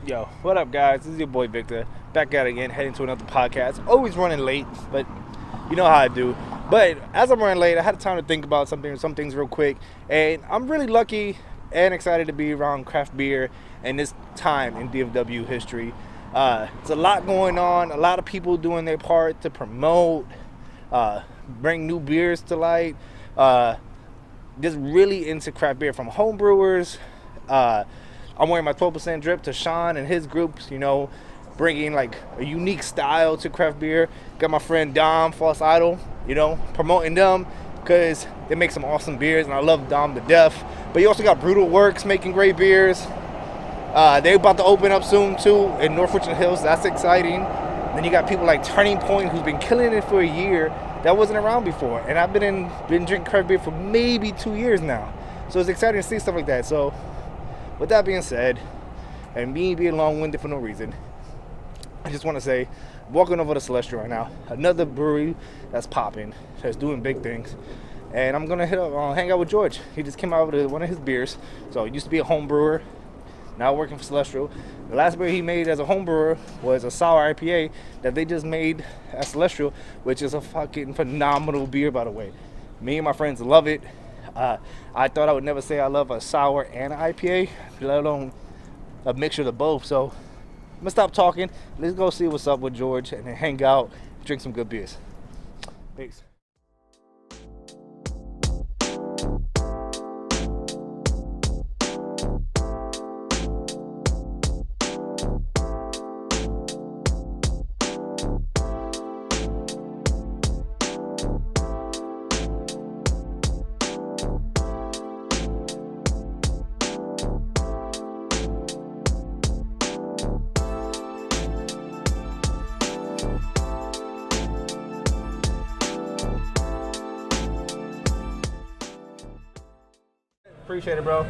Yo, what up, guys? This is your boy Victor, back at it again, heading to another podcast. Always running late, but you know how I do. But as I'm running late, I had time to think about some things real quick, and I'm really lucky and excited to be around craft beer and this time in DFW history. There's a lot going on, a lot of people doing their part to promote, bring new beers to light. Just really into craft beer, from home brewers. I'm wearing my 12% drip to Sean and his groups, you know, bringing like a unique style to craft beer. Got my friend Dom, False Idol, you know, promoting them because they make some awesome beers, and I love Dom to death. But you also got BeerWorks making great beers. They're about to open up soon too in North Richland Hills. That's exciting. Then you got people like Turning Point, who's been killing it for a year. That wasn't around before, and I've been drinking craft beer for maybe 2 years now. So it's exciting to see stuff like that. So with that being said, and me being long-winded for no reason, I just want to say, walking over to Celestial right now, another brewery that's popping, that's doing big things. And I'm going to hang out with George. He just came out with one of his beers. So he used to be a home brewer, now working for Celestial. The last beer he made as a home brewer was a sour IPA that they just made at Celestial, which is a fucking phenomenal beer, by the way. Me and my friends love it. I thought I would never say I love a sour and an IPA, let alone a mixture of both. So I'm gonna stop talking. Let's go see what's up with George and then hang out, drink some good beers. Peace. Appreciate it, bro.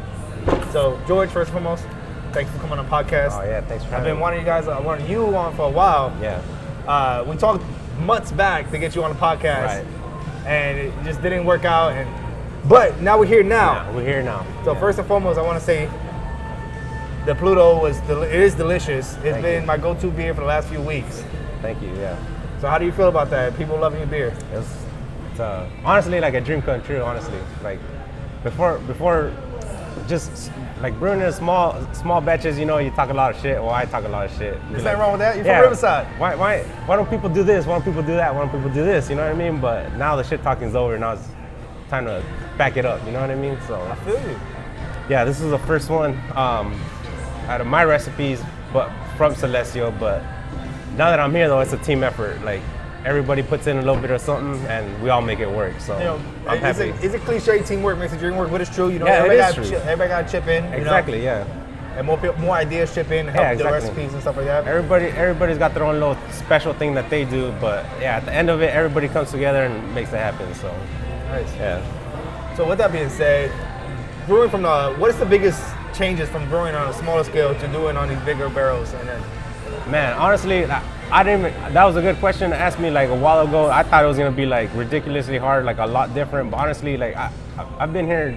So, George, first and foremost, thanks for coming on the podcast. Oh, yeah, thanks for having me. I've been wanting you on for a while. Yeah. We talked months back to get you on the podcast. Right. And it just didn't work out. But now we're here now. Yeah, we're here now. So, first and foremost, I want to say the Pluto is delicious. It's been my go-to beer for the last few weeks. Thank you, yeah. So, how do you feel about that? People loving your beer? It's honestly like a dream come true, honestly. Like, before just like brewing in small batches, you know, you talk a lot of shit. Well, I talk a lot of shit. There's nothing wrong with that. You're from Riverside. Why don't people do this? Why don't people do that? Why don't people do this? You know what I mean? But now the shit talking's over. Now it's time to back it up. You know what I mean? So I feel you. Yeah, this is the first one out of my recipes, but from Celestial. But now that I'm here, though, it's a team effort. Like, everybody puts in a little bit of something, and we all make it work. So, you know, I'm happy. Is it cliche teamwork makes the dream work? But it's true. You know, yeah, everybody got to chip in. Exactly. You know? Yeah. And more ideas chip in, help the recipes and stuff like that. Everybody's got their own little special thing that they do, but yeah, at the end of it, everybody comes together and makes it happen. So, nice. Yeah. So with that being said, brewing from what is the biggest changes from brewing on a smaller scale to doing on these bigger barrels? And then, man, honestly, I didn't even, that was a good question to ask me like a while ago. I thought it was gonna be like ridiculously hard, like a lot different. But honestly, like I've been here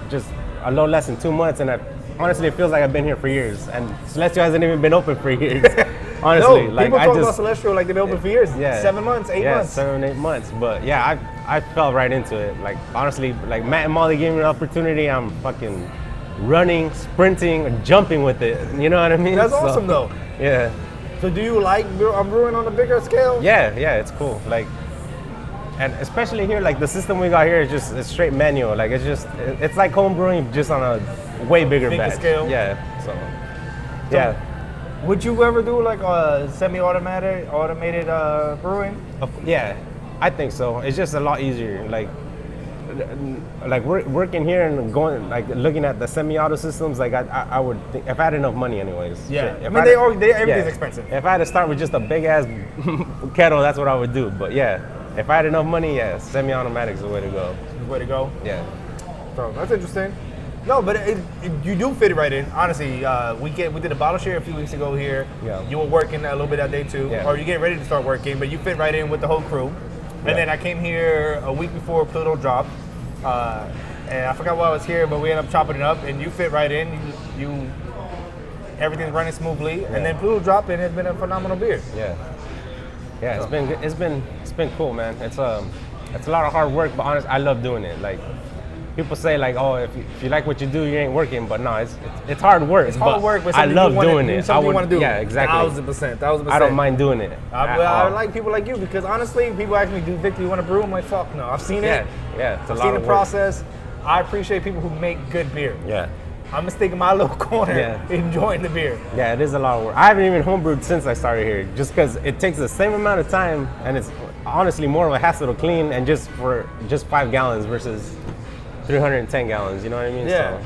just a little less than 2 months, and honestly, it feels like I've been here for years. And Celestial hasn't even been open for years. Honestly, no, people talk about Celestial like they've been open for years. Yeah, 7 months, 8 months. 7, 8 months. But yeah, I fell right into it. Like honestly, like Matt and Molly gave me an opportunity. I'm fucking running, sprinting, jumping with it. You know what I mean? That's awesome though. Yeah. So do you like brewing on a bigger scale? Yeah, it's cool. Like, and especially here, like the system we got here is just it's straight manual. Like it's like home brewing, just on a way bigger batch. Scale. Yeah. So yeah. Would you ever do like a automated brewing? Yeah, I think so. It's just a lot easier. Like working here and going like looking at the semi-auto systems, like I would think if I had enough money, anyways. Yeah, I mean everything's expensive. If I had to start with just a big ass kettle, that's what I would do. But yeah, if I had enough money, yeah, semi-automatic's the way to go. The way to go. Yeah. So that's interesting. No, but you do fit it right in. Honestly, we did a bottle share a few weeks ago here. Yeah. You were working a little bit that day too, or you getting ready to start working, but you fit right in with the whole crew. And then I came here a week before Pluto dropped, and I forgot why I was here, but we ended up chopping it up, and you fit right in. You everything's running smoothly, and then Blue Drop In has been a phenomenal beer. Yeah. Yeah, it's been cool, man. It's a lot of hard work, but honestly, I love doing it. Like, people say like, oh, if you like what you do, you ain't working. But no, it's hard work. It's hard work, but I love doing it. Something you want to do. Yeah, exactly. 1,000%. I don't mind doing it. I like people like you because honestly, people ask me, "Do Victor, you want to brew?" I'm like, "Fuck no." I've seen it. Yeah, it's a lot of work. I've seen the process. I appreciate people who make good beer. Yeah. I'm gonna stick in my little corner, enjoying the beer. Yeah, it is a lot of work. I haven't even homebrewed since I started here, just because it takes the same amount of time, and it's honestly more of a hassle to clean, and just 5 gallons versus 310 gallons. You know what I mean? Yeah. So,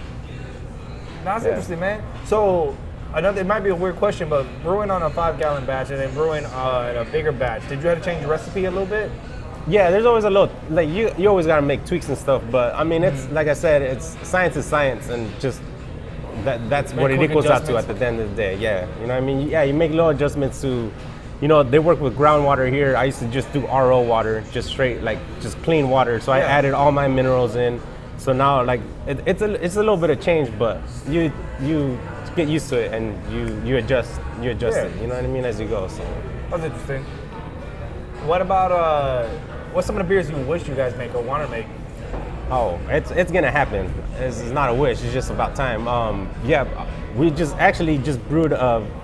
that's interesting, man. So it might be a weird question, but brewing on a 5-gallon batch and then brewing on a bigger batch, did you have to change the recipe a little bit? Yeah, there's always a little, like you always gotta make tweaks and stuff, but I mean, it's like I said, it's science is science, and just that's what it equals out to at the end of the day. Yeah, you know what I mean? Yeah, you make little adjustments to, they work with groundwater here. I used to just do RO water, just straight, like just clean water. So I added all my minerals in. So now, like, it's a little bit of change, but you get used to it and you adjust it. You know what I mean, as you go. So that's interesting. What about what's some of the beers you wish you guys make or want to make? Oh, it's gonna happen. It's not a wish. It's just about time. We just brewed.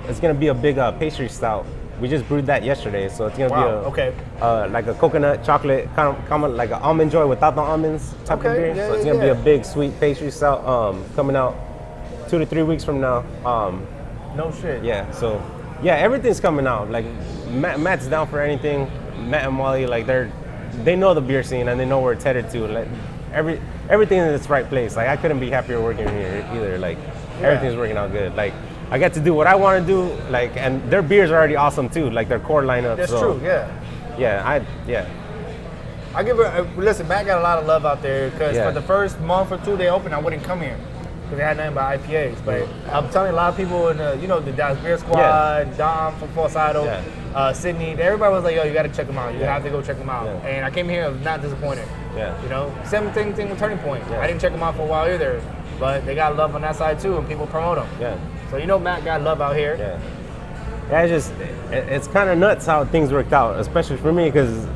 It's gonna be a big pastry stout. We just brewed that yesterday, so it's gonna be like a coconut chocolate kind of like an almond joy without the almonds type of beer. So it's gonna be a big sweet pastry stout coming out 2 to 3 weeks from now. No shit. Yeah. So everything's coming out. Like Matt's down for anything. Matt and Molly, like they know the beer scene and they know where it's headed to. Like everything in its right place. Like I couldn't be happier working here either. Like everything's working out good. Like I get to do what I want to do. Like, and their beers are already awesome too. Like their core lineup. That's true. Yeah. I give it. Listen, Matt got a lot of love out there because for the first month or two they opened, I wouldn't come here because they had nothing but IPAs. But I'm telling you, a lot of people in the Dallas Beer Squad, Dom from Falsado, Sydney, everybody was like, "Yo, you got to check them out. You have to go check them out." And I came here, not disappointed. Same thing with Turning Point. I didn't check them out for a while either, but they got love on that side too, and people promote them. So Matt got love out here. It's kind of nuts how things worked out, especially for me because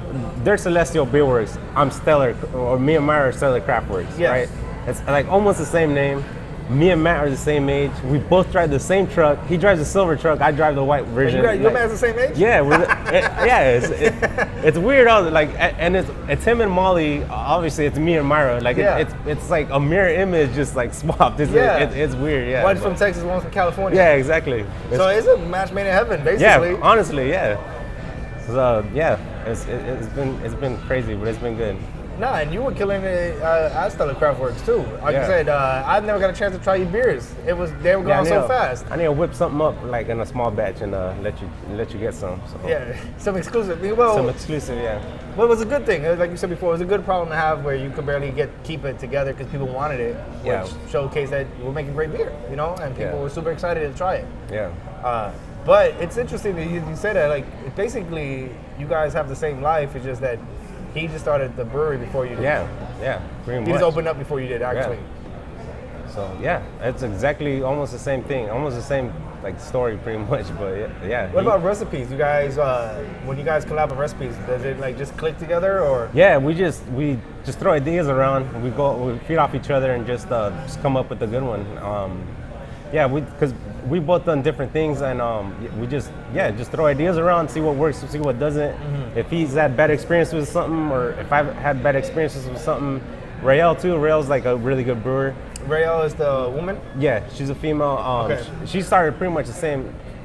they're Celestial BeerWorks. I'm Stellar, or me and Mayra are Stellar Craftworks, right? It's like almost the same name. Me and Matt are the same age. We both drive the same truck. He drives the silver truck. I drive the white version. Your man's the same age? Yeah, it's weird. And it's him and Molly. Obviously, it's me and Mayra. Like it's like a mirror image, just like swapped. It's weird. Yeah. One's from Texas, one's from California. Yeah, exactly. So it's a match made in heaven, basically. Yeah, honestly, yeah. So it's been crazy, but it's been good. Nah, and you were killing it at Stellar Craftworks too. Like I said, I've never got a chance to try your beers. They were going so fast. I need to whip something up like in a small batch and let you get some. So. Yeah, some exclusive. Some exclusive, yeah. Well, it was a good thing. Like you said before, it was a good problem to have where you could barely keep it together because people wanted it, which showcased that we're making great beer, and people were super excited to try it. Yeah. But it's interesting that you say that. Like, basically, you guys have the same life. It's just that he just started the brewery before you did. Yeah, pretty much. He just opened up before you did, actually. So it's exactly almost the same thing, almost the same like story, pretty much. But yeah. What about recipes? You guys, when you guys collab on recipes, does it like just click together, or? Yeah, we just throw ideas around. We feed off each other and just come up with a good one. Because we both done different things, and we just throw ideas around, see what works, see what doesn't. Mm-hmm. If he's had bad experiences with something, or if I've had bad experiences with something. Rael too. Rael's like a really good brewer. Rael is the woman? Yeah, she's a female. She started pretty much the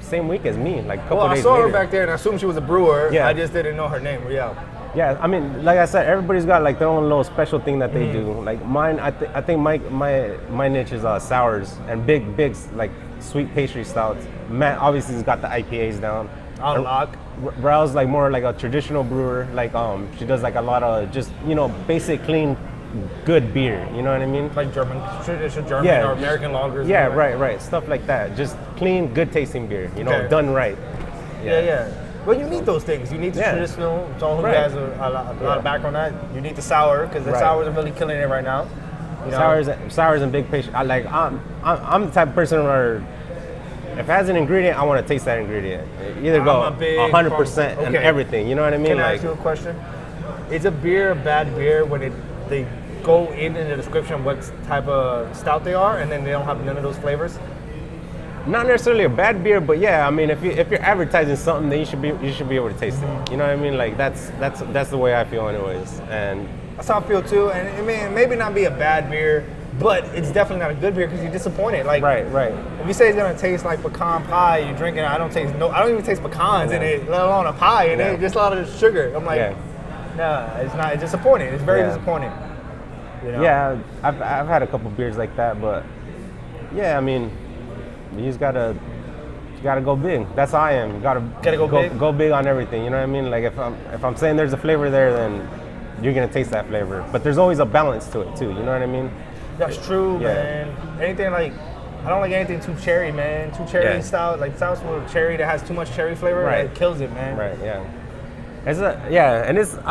same week as me, like a couple days later. Well, I saw her back there, and I assumed she was a brewer. Yeah. I just didn't know her name, Rael. Yeah, I mean, like I said, everybody's got like their own little special thing that they do. Like mine, I think my niche is sours and big like sweet pastry stouts. Matt obviously has got the IPAs down. On lock. Rael's like more like a traditional brewer. Like she does like a lot of just basic clean, good beer. You know what I mean? Like traditional German or American lagers. Yeah, right, stuff like that. Just clean, good tasting beer. Done right. Yeah. Well, you need those things. You need the traditional. Someone who has a lot of background on that. You need the sour because the sours are really killing it right now. Sours and big pastry. I'm the type of person where if it has an ingredient, I want to taste that ingredient. Either go I'm a big 100% and okay. everything. You know what I mean? Can I ask you a question? Is a beer a bad beer when they go in the description of what type of stout they are, and then they don't have none of those flavors? Not necessarily a bad beer, but yeah, I mean, if you're advertising something, then you should be able to taste it. You know what I mean? Like that's the way I feel, anyways. And that's how I feel too. And I mean, maybe not be a bad beer, but it's definitely not a good beer because you're disappointed. Like right. If you say it's gonna taste like pecan pie, you're drinking. I don't even taste pecans in it, let alone a pie in it. Just a lot of sugar. I'm like, nah, it's not. It's disappointing. It's very disappointing. You know? Yeah, I've had a couple beers like that, but yeah, I mean, you just gotta go big. That's how I am. You gotta go big on everything. You know what I mean? Like if I'm saying there's a flavor there, then you're gonna taste that flavor. But there's always a balance to it too. You know what I mean? That's true, man. Anything like, I don't like anything too cherry, man. Too cherry stout, like stouts with cherry that has too much cherry flavor, it kills it, man. Right. Yeah. I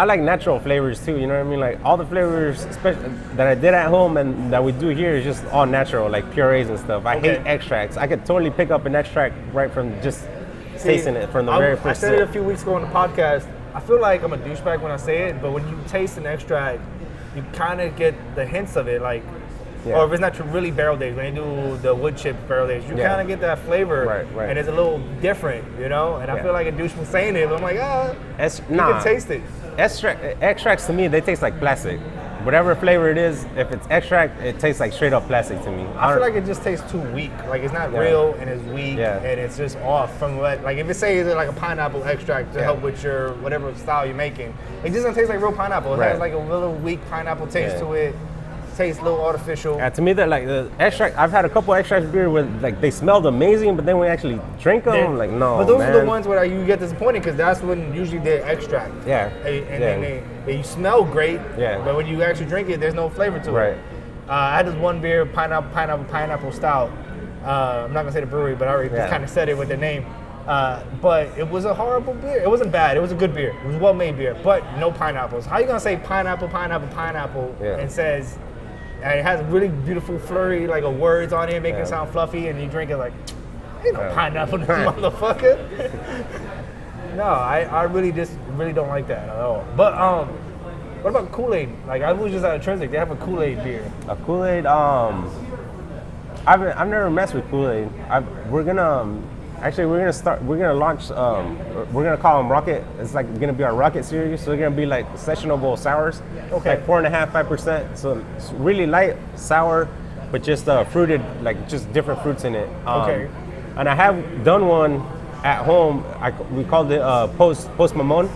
like natural flavors too. You know what I mean? Like all the flavors, especially that I did at home and that we do here, is just all natural, like purees and stuff. I hate extracts. I could totally pick up an extract right from just tasting it from the very first sip. I said it a few weeks ago on the podcast. I feel like I'm a douchebag when I say it, but when you taste an extract, you kind of get the hints of it, like. Or if it's not really barrel aged, when they do the wood chip barrel aged, you kind of get that flavor, and it's a little different, you know. And I feel like a douche was saying it, but I'm like, you can taste it. Extracts to me, they taste like plastic. Whatever flavor it is, if it's extract, it tastes like straight up plastic to me. I feel like it just tastes too weak. Like it's not real and it's weak and it's just off from what. Like if it says it's like a pineapple extract to help with your whatever style you're making, it just doesn't taste like real pineapple. It has like a little weak pineapple taste to it. Tastes a little artificial. Yeah, to me, that like the extract. I've had a couple extract beer where like they smelled amazing, but then when we actually drink them, I'm like no. But those are the ones where you get disappointed because that's when usually they're extract. Yeah. And then they smell great. Yeah. But when you actually drink it, there's no flavor to it. I had this one beer, pineapple stout. I'm not gonna say the brewery, but I already kind of said it with the name. But it was a horrible beer. It wasn't bad. It was a good beer. It was a well-made beer, but no pineapples. How you gonna say pineapple, and says. And it has really beautiful flurry, like words on it, making it sound fluffy, and you drink it like, ain't no pineapple in this motherfucker. No, I really don't like that at all. But what about Kool-Aid? Like I was just at Intrinsic, they have a Kool-Aid beer. A Kool-Aid, I've never messed with Kool-Aid. We're gonna launch, we're gonna call them Rocket. It's like gonna be our Rocket series, so they're gonna be like sessionable sours. Okay. Like 4.5%, 5%. So it's really light sour, but just fruited, like just different fruits in it. Okay. And I have done one at home. We called it Post Mamon.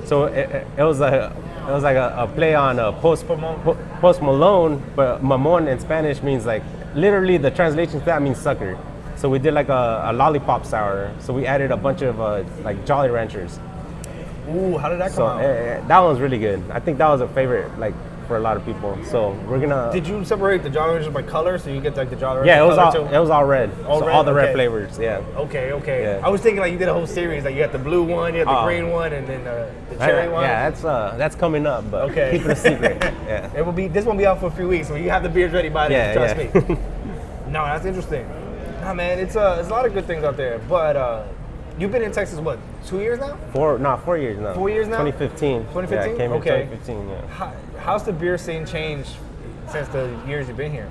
So it was like a play on Post Malone, but Mamon in Spanish means like literally the translation to that means sucker. So we did like a lollipop sour. So we added a bunch of like Jolly Ranchers. Ooh, how did that come out? That one was really good. I think that was a favorite, like for a lot of people. So we're gonna. Did you separate the Jolly Ranchers by color, so you get like the Jolly Rancher? Yeah, it was all red. All the red flavors. Yeah. Okay. Yeah. I was thinking like you did a whole series. Like you got the blue one, you got the green one, and then the cherry one. Yeah, that's coming up, but keep it a secret. Yeah. It will be. This won't be out for a few weeks, so you have the beers ready by then. Trust me. No, that's interesting. Nah, man, it's a lot of good things out there. But you've been in Texas, what, 2 years now? 4 years now. 4 years now? 2015. 2015? Yeah, I came in 2015, yeah. How's the beer scene changed since the years you've been here?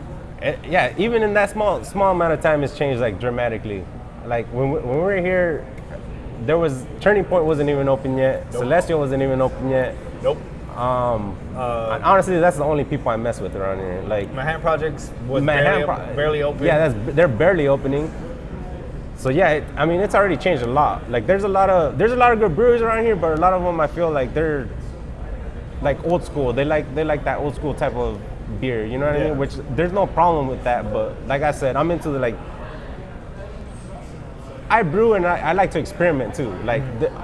Yeah, even in that small amount of time, it's changed like dramatically. Like when we were here, there was, Turning Point wasn't even open yet. Nope. Celestial wasn't even open yet. Nope. Honestly, that's the only people I mess with around here. Like Manhattan Projects was barely open. Yeah, they're barely opening. So yeah, I mean it's already changed a lot. Like there's a lot of good breweries around here, but a lot of them I feel like they're like old school. They like that old school type of beer. You know what I mean? Which there's no problem with that. But like I said, I'm into the like. I brew and I like to experiment too. Like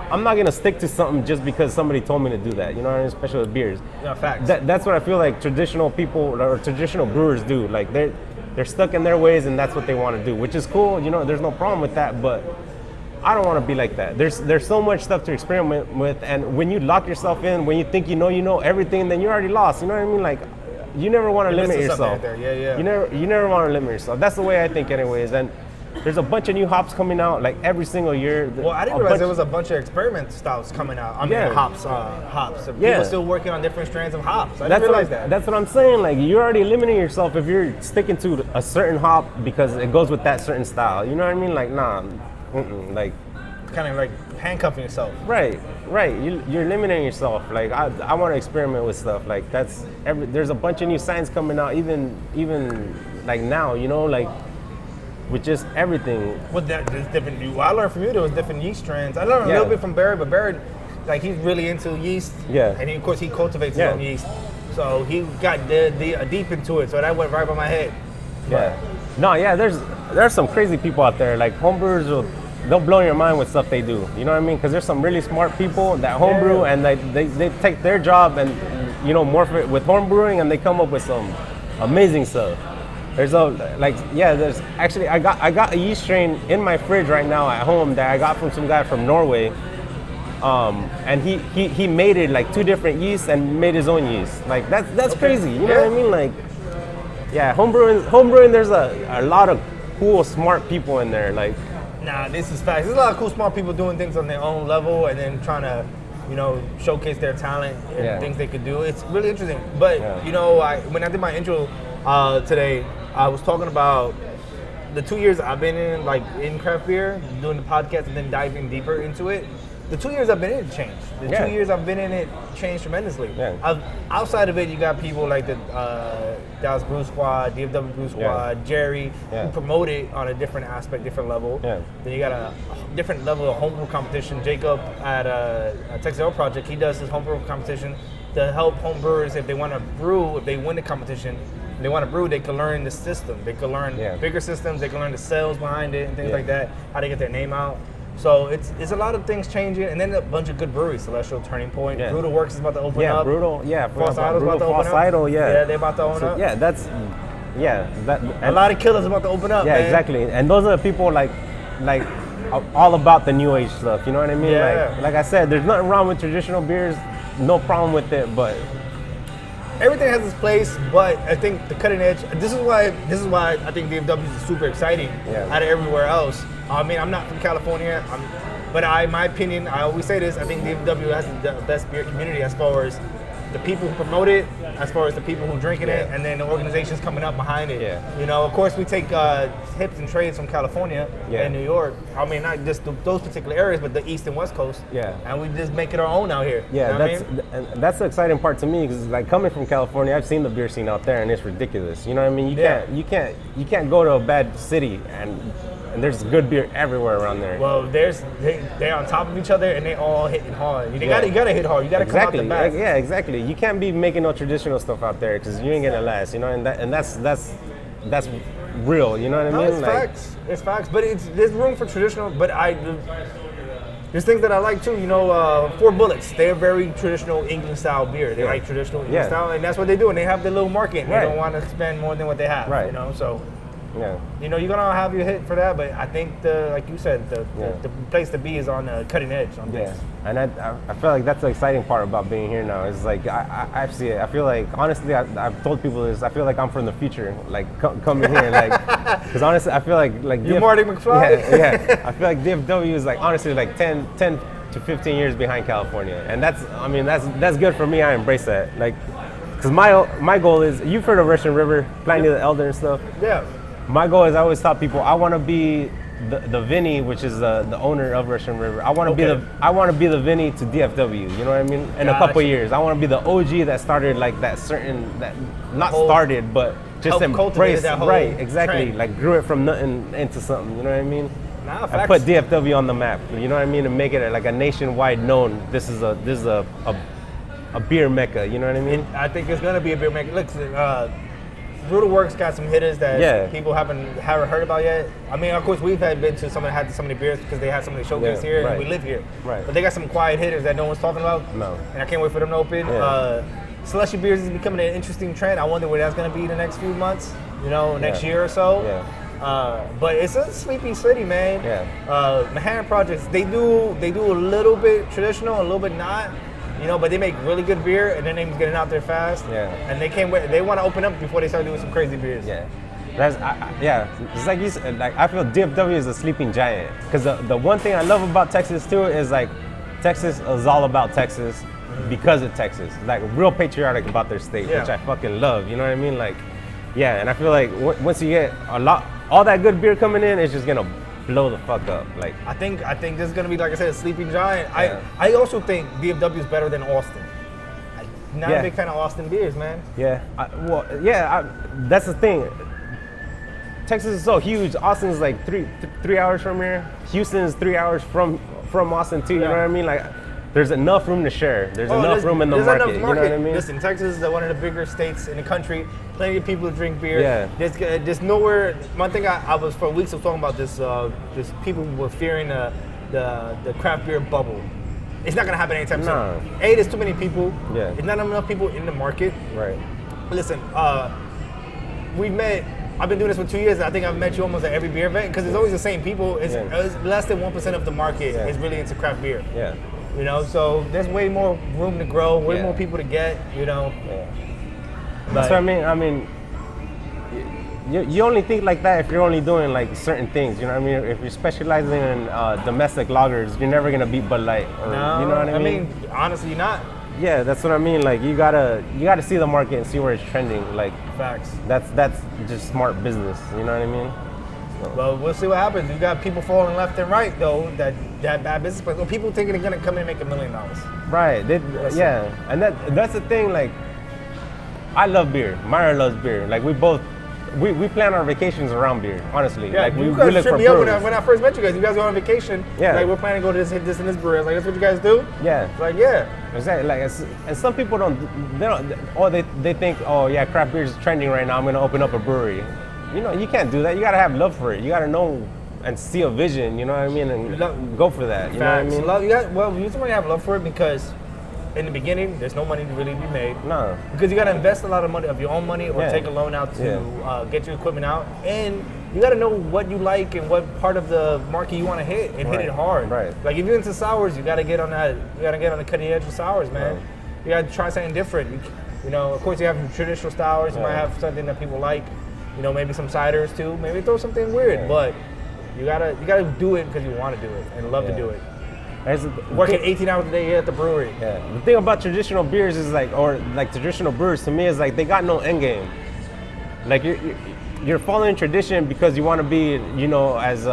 I'm not gonna stick to something just because somebody told me to do that. You know what I mean? Especially with beers. Yeah, facts. That's what I feel like traditional people or traditional brewers do. Like they're stuck in their ways and that's what they want to do, which is cool. You know, there's no problem with that. But I don't want to be like that. There's so much stuff to experiment with, and when you lock yourself in, when you think you know everything, then you're already lost. You know what I mean? Like you never want to limit yourself. Yeah. You never want to limit yourself. That's the way I think, anyways. And there's a bunch of new hops coming out like every single year. Well, I didn't realize there was a bunch of experiment stouts coming out. I mean, hops. So people still working on different strands of hops. I didn't realize that. That's what I'm saying. Like, you're already limiting yourself if you're sticking to a certain hop because it goes with that certain style. You know what I mean? Like, nah, like, kind of like handcuffing yourself. Right. You're limiting yourself. Like, I want to experiment with stuff. Like, there's a bunch of new signs coming out, even like now, you know, like with just everything. Well, there's different. I learned from you there was different yeast strands. I learned a little bit from Barry, but Barry, like, he's really into yeast. Yeah. And of course he cultivates his own yeast, so he got deep into it. So that went right by my head. Yeah. No, yeah. There's some crazy people out there. Like, homebrewers they'll blow your mind with stuff they do. You know what I mean? Because there's some really smart people that homebrew and they take their job and, you know, morph it with homebrewing, and they come up with some amazing stuff. There's actually I got a yeast strain in my fridge right now at home that I got from some guy from Norway. And he made it like 2 different yeasts and made his own yeast. Like, that's crazy. You know what I mean? Like, yeah, homebrewing. There's a lot of cool, smart people in there. Like, nah, this is facts. There's a lot of cool, smart people doing things on their own level and then trying to, you know, showcase their talent and things they could do. It's really interesting. But you know, when I did my intro today, I was talking about the 2 years I've been in craft beer, doing the podcast and then diving deeper into it. The 2 years I've been in it changed. The 2 years I've been in it changed tremendously. Yeah. Outside of it, you got people like the Dallas Brew Squad, DFW Brew Squad, Jerry, who promote it on a different aspect, different level. Yeah. Then you got a different level of homebrew competition. Jacob at Texas Ale Project, he does his homebrew competition to help homebrewers if they want to brew, if they win the competition, they want to brew, they can learn the system. They can learn bigger systems, they can learn the sales behind it and things like that, how to get their name out. So it's a lot of things changing, and then a bunch of good breweries. Celestial, Turning Point, BrewWorks is about to open up. False Idol's about to open up. Yeah, they're about to open up. Yeah, that's a lot of killers about to open up. Yeah, man. Exactly. And those are the people like all about the new age stuff. You know what I mean? Yeah. Like I said, there's nothing wrong with traditional beers. No problem with it, but everything has its place. But I think the cutting edge. This is why I think DFW is super exciting out of everywhere else. I mean, I'm not from California, but in my opinion, I always say this, I think DFW has the best beer community as far as the people who promote it, as far as the people who drinking it, and then the organizations coming up behind it. Yeah. You know, of course, we take tips and trades from California and New York. I mean, not just those particular areas, but the East and West Coast. Yeah. And we just make it our own out here. Yeah, you know that's the exciting part to me, because like coming from California, I've seen the beer scene out there, and it's ridiculous. You know what I mean? You can't go to a bad city and there's good beer everywhere around there. Well, they're on top of each other and they all hitting hard. You gotta hit hard. You gotta come out the back. Yeah, exactly. You can't be making no traditional stuff out there because you ain't gonna last. You know, and that's real. You know what I mean? It's facts. It's facts. But there's room for traditional. But there's things that I like too. You know, 4 Bullets. They're very traditional England style beer. They like traditional England style, and that's what they do. And they have their little market. They don't want to spend more than what they have. Right. You know, so. Yeah. You know, you're gonna have your hit for that, but I think like you said, the place to be is on the cutting edge on things. And I feel like that's the exciting part about being here now. Is like I see it. I feel like honestly, I've told people this. I feel like I'm from the future, like coming here, like because honestly, I feel like you're Marty McFly. Yeah. I feel like DFW is like honestly like 10 to 15 years behind California, and that's good for me. I embrace that, like, because my goal is, you've heard of Russian River, Pliny the Elder and stuff. Yeah. My goal is, I always tell people, I want to be the Vinny, which is the owner of Russian River. I want to be the Vinny to DFW. You know what I mean? In a couple years, I want to be the OG that started like that started, but just embraced that whole exactly, trend. Like grew it from nothing into something. You know what I mean? I put DFW on the map. You know what I mean? And make it like a nationwide known. This is a beer mecca. You know what I mean? I think it's gonna be a beer mecca. Look. BrewWorks got some hitters that people haven't heard about yet. I mean, of course, we've been to some of the beers because they had some of the showcase here and we live here. Right. But they got some quiet hitters that no one's talking about. No. And I can't wait for them to open. Celestial beers is becoming an interesting trend. I wonder where that's going to be the next few months. You know, next year or so. Yeah. But it's a sleepy city, man. Yeah. Manhattan Projects, they do a little bit traditional, a little bit not. You know, but they make really good beer, and their name's getting out there fast. Yeah. And they want to open up before they start doing some crazy beers. Yeah. It's like you said, like I feel DFW is a sleeping giant. Because the one thing I love about Texas too is like Texas is all about Texas because of Texas. Like real patriotic about their state, which I fucking love. You know what I mean? Like, yeah. And I feel like once you get all that good beer coming in, it's just gonna blow the fuck up. Like I think this is gonna be, like I said, a sleeping giant. I also think DFW is better than Austin. I'm not a big fan of Austin beers, man. Yeah. That's the thing. Texas is so huge. Austin's like three hours from here. Houston's 3 hours from Austin too. You know what I mean? Like, there's enough room to share. There's enough room in the market. You know what I mean? Listen, Texas is one of the bigger states in the country. Plenty of people who drink beer. Yeah. There's nowhere. One thing I was for weeks talking about this. This people were fearing the craft beer bubble. It's not gonna happen anytime soon. There's too many people. Yeah. There's not enough people in the market. Right. Listen, we've met. I've been doing this for 2 years. And I think I've met you almost at every beer event because it's always the same people. It's less than 1% of the market is really into craft beer. Yeah. You know, so there's way more room to grow, way more people to get. You know. Yeah. That's what I mean. I mean, you only think like that if you're only doing like certain things. You know what I mean? If you're specializing in domestic lagers, you're never gonna beat Bud Light. Or, you know what I mean? I mean, honestly, you're not. Yeah, that's what I mean. Like you gotta see the market and see where it's trending. Like facts. That's just smart business. You know what I mean? So. Well, we'll see what happens. You got people falling left and right though. That bad business, but people thinking they're gonna come in and make $1 million. Right. And that's the thing. Like I love beer. Mayra loves beer. Like we plan our vacations around beer, honestly. Yeah, like you guys tripped me up when I first met you guys. You guys go on vacation. Yeah. Like we're planning to go to this and this brewery. Like that's what you guys do. Yeah. Like yeah. Exactly. Like and some people they think, oh yeah, craft beer is trending right now. I'm gonna open up a brewery. You know, you can't do that. You gotta have love for it. You gotta know and see a vision. You know what I mean? And go for that. You know what I mean? You usually have love for it because in the beginning, there's no money to really be made. No. Because you got to invest a lot of money, of your own money, or take a loan out to get your equipment out. And you got to know what you like and what part of the market you want to hit and hit it hard. Right. Like if you're into sours, you got to get on that. You got to get on the cutting edge of sours, man. Right. You got to try something different. You know, of course, you have traditional sours. You might have something that people like. You know, maybe some ciders too. Maybe throw something weird, but you gotta do it because you want to do it and love to do it. Working 18 hours a day at the brewery. Yeah. The thing about traditional beers is like traditional brewers to me is like they got no end game. Like you're following tradition because you want to be, you know, as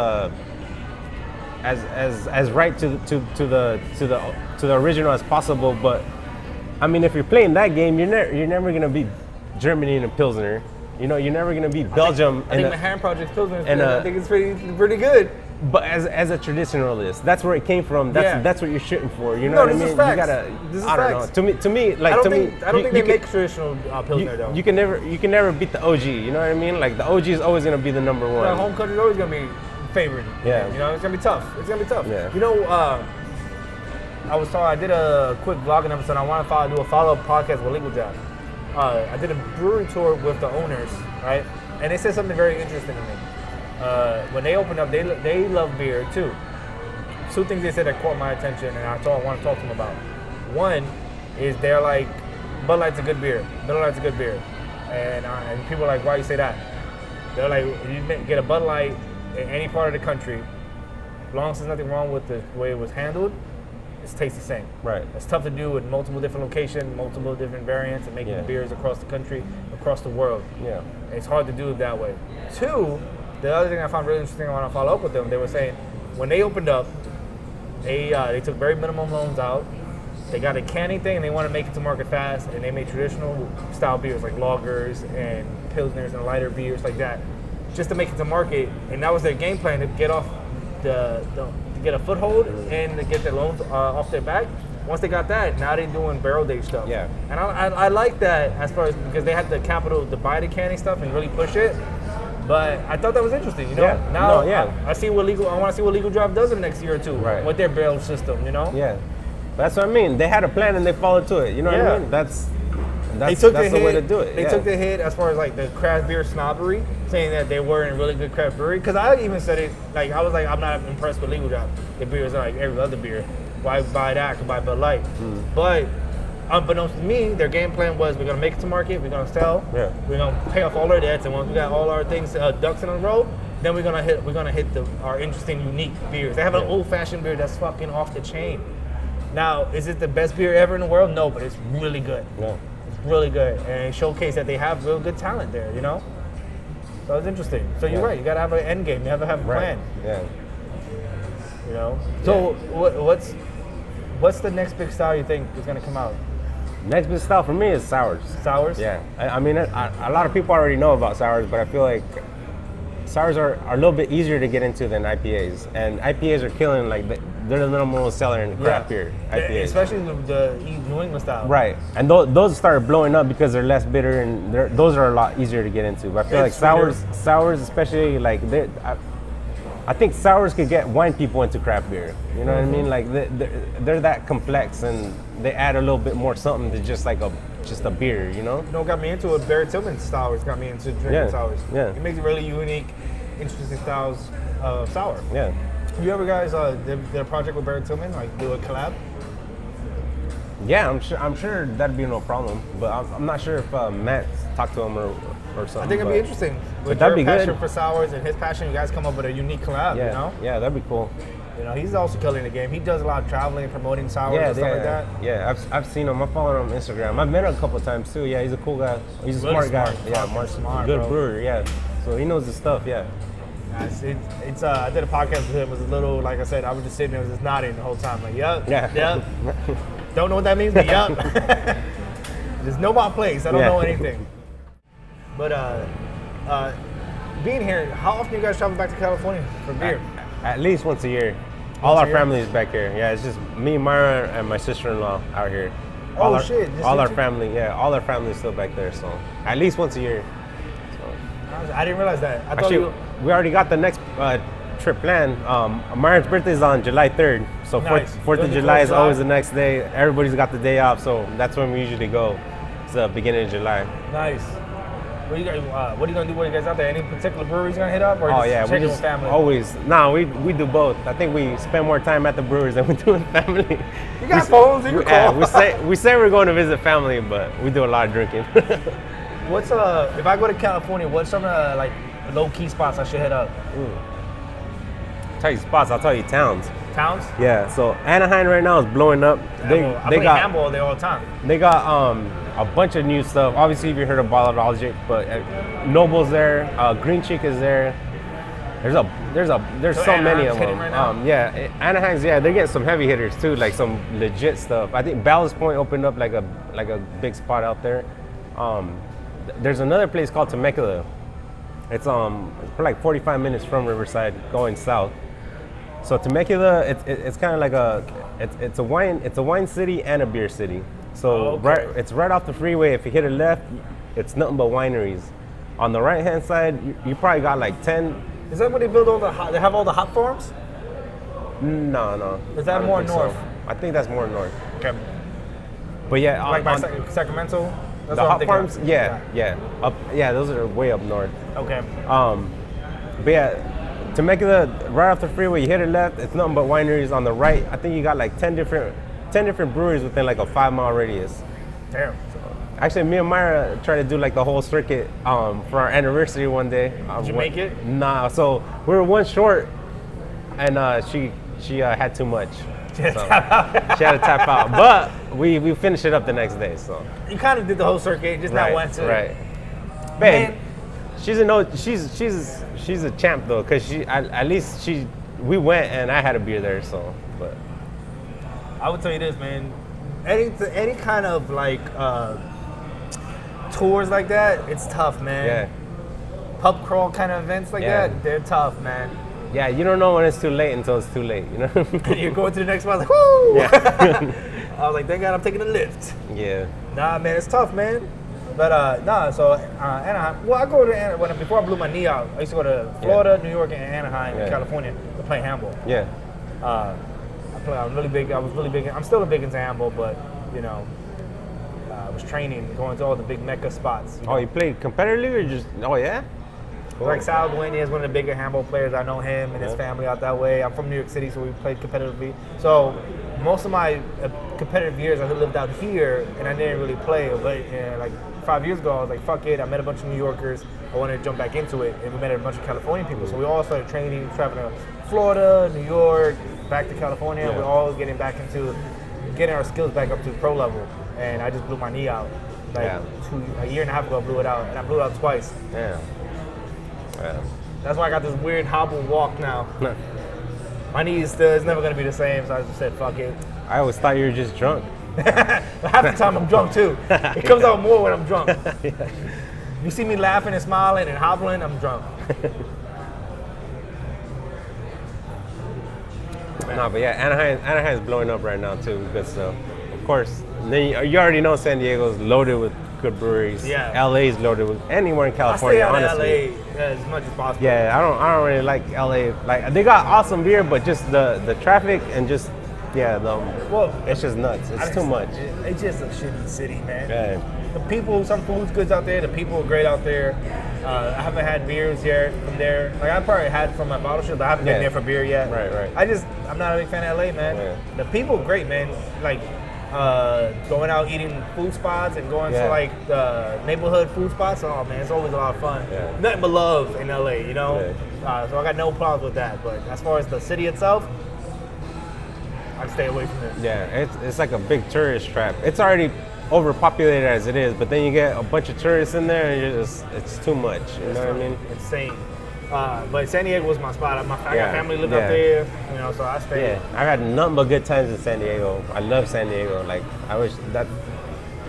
right to the original as possible. But I mean, if you're playing that game, you're never gonna be Germany in a Pilsner. You know, you're never gonna be Belgium. I think my Hand Project Pilsner. I think it's pretty good. But as a traditionalist, that's where it came from. That's what you're shooting for. You know what I mean? Facts. You gotta. This is I don't facts. know. To me, like I don't think they make traditional Pilsner though. You can never beat the OG. You know what I mean? Like the OG is always gonna be the number one. Yeah, home country is always gonna be favored. Yeah. You know, it's gonna be tough. Yeah. You know, I did a quick vlogging episode. I want to do a follow-up podcast with Legal Job. I did a brewery tour with the owners, right? And they said something very interesting to me. When they opened up, they love beer too. Two things they said that caught my attention, and I want to talk to them about. One is they're like, Bud Light's a good beer. Bud Light's a good beer, and people are like, why you say that? They're like, you get a Bud Light in any part of the country, as long as there's nothing wrong with the way it was handled, it tastes the same. Right. It's tough to do with multiple different locations, multiple different variants, and making beers across the country, across the world. Yeah. It's hard to do it that way. Two, the other thing I found really interesting, I want to follow up with them, they were saying when they opened up, they took very minimum loans out. They got a canning thing and they want to make it to market fast, and they made traditional style beers like lagers and pilsners and lighter beers like that, just to make it to market. And that was their game plan, to get off to get a foothold and to get their loans off their back. Once they got that, now they're doing barrel age stuff. Yeah. And I like that as far as because they had the capital to buy the canning stuff and really push it. But I thought that was interesting, you know. Yeah. Now I see what I want to see what Legal Drive does in the next year or two with their barrel system, you know. Yeah. That's what I mean. They had a plan and they followed to it. You know what I mean? That's the way to do it. They took the hit as far as like the craft beer snobbery, saying that they were in a really good craft brewery. Because I even said it, like I was like, I'm not impressed with Legal Drive. The beers are like every other beer. Why buy that? I could buy Bud Light. But unbeknownst to me, their game plan was we're gonna make it to market, we're gonna sell, we're gonna pay off all our debts, and once we got all our things ducks in a row, then we're gonna hit our interesting, unique beers. They have an old-fashioned beer that's fucking off the chain. Now, is it the best beer ever in the world? No, but it's really good. Yeah. It's really good, and it showcased that they have real good talent there. You know, so it's interesting. So you're right. You gotta have an end game. You have to have a plan. Yeah. You know. So what's the next big style you think is gonna come out? Next big style for me is sours. Sours? Yeah. I mean, a lot of people already know about sours, but I feel like sours are a little bit easier to get into than IPAs, and IPAs are killing. Like they're the number one seller in craft beer. IPAs, especially the New England style. Right, and those started blowing up because they're less bitter and those are a lot easier to get into. But I feel like sours, especially like I think sours could get wine people into craft beer. You know what I mean? Like they're that complex and they add a little bit more something to just like a beer. You know? You know what got me into it? Barry Tillman's sours got me into drinking sours. Yeah. It makes really unique, interesting styles of sour. Yeah. You ever guys did a project with Barry Tillman, like do a collab? Yeah, I'm sure that'd be no problem. But I'm not sure if Matt talked to him or something. I think it'd be interesting. With that'd your be passion good for sours and his passion, you guys come up with a unique collab. Yeah. You know? Yeah, that'd be cool. You know, he's also killing the game. He does a lot of traveling, promoting sours and stuff like that. Yeah, I've seen him. I follow him on Instagram. I've met him a couple of times too. Yeah, he's a cool guy. He's a smart guy. Yeah, smart, good bro. brewer. Yeah, so he knows his stuff. Yeah. It's I did a podcast with him. It was a little, like I said, I was just sitting there, was just nodding the whole time, like, yep. Don't know what that means, but yep. Just know my place. I don't know anything. But being here, how often you guys travel back to California for beer? At least once a year. All our family is back here. Yeah, it's just me, Mayra, and my sister-in-law out here. All our family is still back there. So at least once a year. So. I didn't realize that. Actually, we already got the next trip planned. Mayra's birthday is on July 3rd. So 4th of July is always the next day. Everybody's got the day off, so that's when we usually go. It's the beginning of July. Nice. What are you gonna do when you guys out there? Any particular breweries gonna hit up, or we just family? Always. No, we do both. I think we spend more time at the breweries than we do with family. You got phones, you can call. We say we're going to visit family, but we do a lot of drinking. What's if I go to California, what's some like low key spots I should hit up? I'll tell you spots. I'll tell you towns. Towns? Yeah. So Anaheim right now is blowing up. They got handball there all the time. They got a bunch of new stuff. Obviously, if you heard of Bottled Logic, but Noble's there. Green Cheek is there. There's so many of them. Right Anaheim's they're getting some heavy hitters too, like some legit stuff. I think Ballast Point opened up like a big spot out there. There's another place called Temecula. It's for like 45 minutes from Riverside going south. So Temecula, it's kind of like it's a wine city and a beer city. So it's right off the freeway. If you hit a left, it's nothing but wineries. On the right hand side, you probably got like 10. Is that where they build they have all the hop farms? No. Is that more north? So. I think that's more north. Okay. But yeah, like by Sacramento. That's the hop farms, those are way up north. Okay. But yeah, Temecula, right off the freeway, you hit it left, it's nothing but wineries. On the right, I think you got like 10 different breweries within like a 5-mile radius. Damn. Actually, me and Mayra tried to do like the whole circuit for our anniversary one day. Did you make it? Nah, so we were one short, and she had too much. She had to tap out, but we finished it up the next day. So you kind of did the whole circuit, just not once. Right. Babe, she's a champ though, cause we went and I had a beer there. So, but I would tell you this, man. Any kind of like tours like that, it's tough, man. Yeah. Pub crawl kind of events like that, they're tough, man. Yeah, you don't know when it's too late until it's too late, you know? You're going to the next one, like, woo! Yeah. I was like, thank God I'm taking a lift. Yeah. Nah, man, it's tough, man. But, so Anaheim, well, I go to Anaheim, before I blew my knee out, I used to go to Florida, New York, and Anaheim, California to play handball. Yeah. I was really big, I'm still big into handball, but, you know, I was training, going to all the big Mecca spots. You know? You played competitively or just, Cool. Like Sal Duane is one of the bigger handball players. I know him and his family out that way. I'm from New York City, so we played competitively. So most of my competitive years, I lived out here, and I didn't really play. But like 5 years ago, I was like, fuck it. I met a bunch of New Yorkers. I wanted to jump back into it, and we met a bunch of Californian people. So we all started training, traveling to Florida, New York, back to California. We're all getting back into getting our skills back up to the pro level. And I just blew my knee out. Like a year and a half ago, I blew it out, and I blew it out twice. Yeah. That's why I got this weird hobble walk now. My knee is never gonna be the same, so I just said, fuck it. I always thought you were just drunk. Half the time I'm drunk too. It comes out more when I'm drunk. You see me laughing and smiling and hobbling, I'm drunk. No, but yeah, Anaheim's blowing up right now too. Good stuff. Of course, then you already know San Diego's loaded with good breweries. Yeah. LA's loaded with anywhere in California. I stay out honestly. of LA as much as possible. Yeah, I don't really like LA. Like they got awesome beer, but just the traffic and just it's just nuts. It's too much. It's just a shitty city, man. Yeah. The people, some food's good out there. The people are great out there. I haven't had beers yet from there. Like I probably had from my bottle shop, but I haven't been there for beer yet. Right. I'm not a big fan of LA, man. Yeah. The people are great, man. Like going out eating food spots and going to like the neighborhood food spots. Oh man, it's always a lot of fun. Yeah. Nothing but love in LA, you know. Yeah. So I got no problems with that. But as far as the city itself, I'd stay away from it. Yeah, it's like a big tourist trap. It's already overpopulated as it is, but then you get a bunch of tourists in there, and it's too much. You know what I mean? Insane. But San Diego was my spot. I got family lived up there, you know, so I stayed. Yeah, I had nothing but good times in San Diego. I love San Diego. Like I